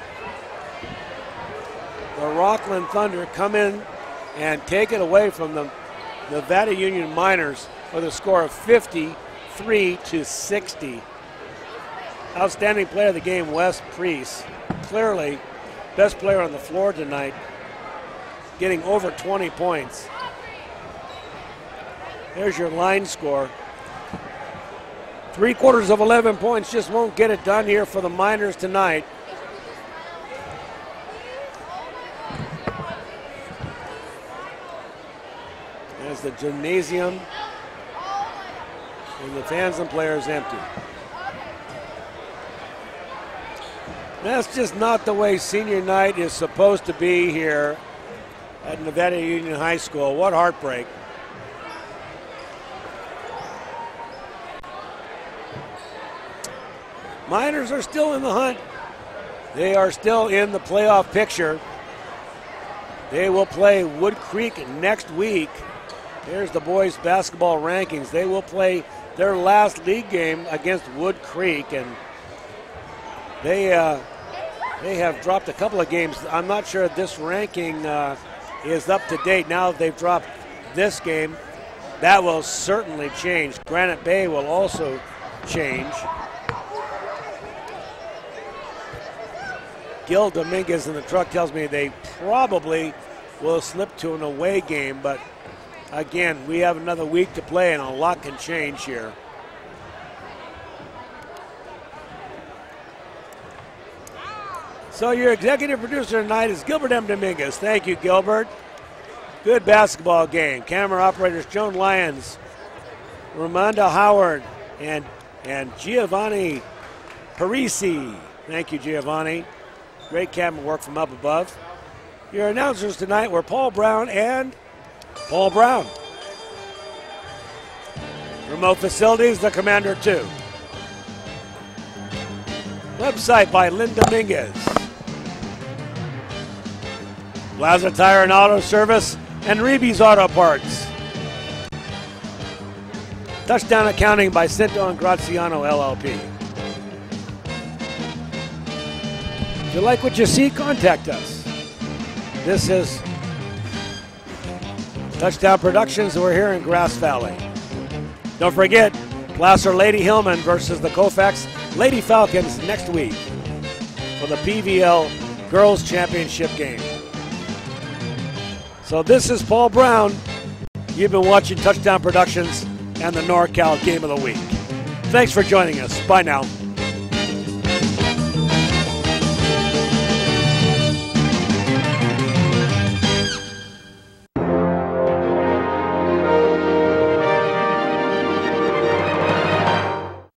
The Rocklin Thunder come in and take it away from the Nevada Union Miners with a score of 53-60. Outstanding player of the game, Wes Priest. Clearly, best player on the floor tonight, getting over 20 points. There's your line score. 3/4 of 11 points just won't get it done here for the Miners tonight. As the gymnasium and the fans and players empty. That's just not the way senior night is supposed to be here at Nevada Union High School. What heartbreak. Miners are still in the hunt. They are still in the playoff picture. They will play Wood Creek next week. There's the boys' basketball rankings. They will play their last league game against Wood Creek, and they have dropped a couple of games. I'm not sure if this ranking is up to date. Now that they've dropped this game, that will certainly change. Granite Bay will also change. Gil Dominguez in the truck tells me they probably will slip to an away game, but again, we have another week to play and a lot can change here. So your executive producer tonight is Gilbert M. Dominguez. Thank you, Gilbert. Good basketball game. Camera operators Joan Lyons, Ramonda Howard, and Giovanni Parisi. Thank you, Giovanni. Great camera work from up above. Your announcers tonight were Paul Brown and Paul Brown. Remote facilities, the Commander 2. Website by Lynn Dominguez. Plaza Tire and Auto Service and Reeby's Auto Parts. Touchdown Accounting by Cinto and Graziano LLP. If you like what you see, contact us. This is Touchdown Productions. We're here in Grass Valley. Don't forget, Placer Lady Hillman versus the Koufax Lady Falcons next week for the PVL Girls Championship game. So this is Paul Brown. You've been watching Touchdown Productions and the NorCal Game of the Week. Thanks for joining us. Bye now.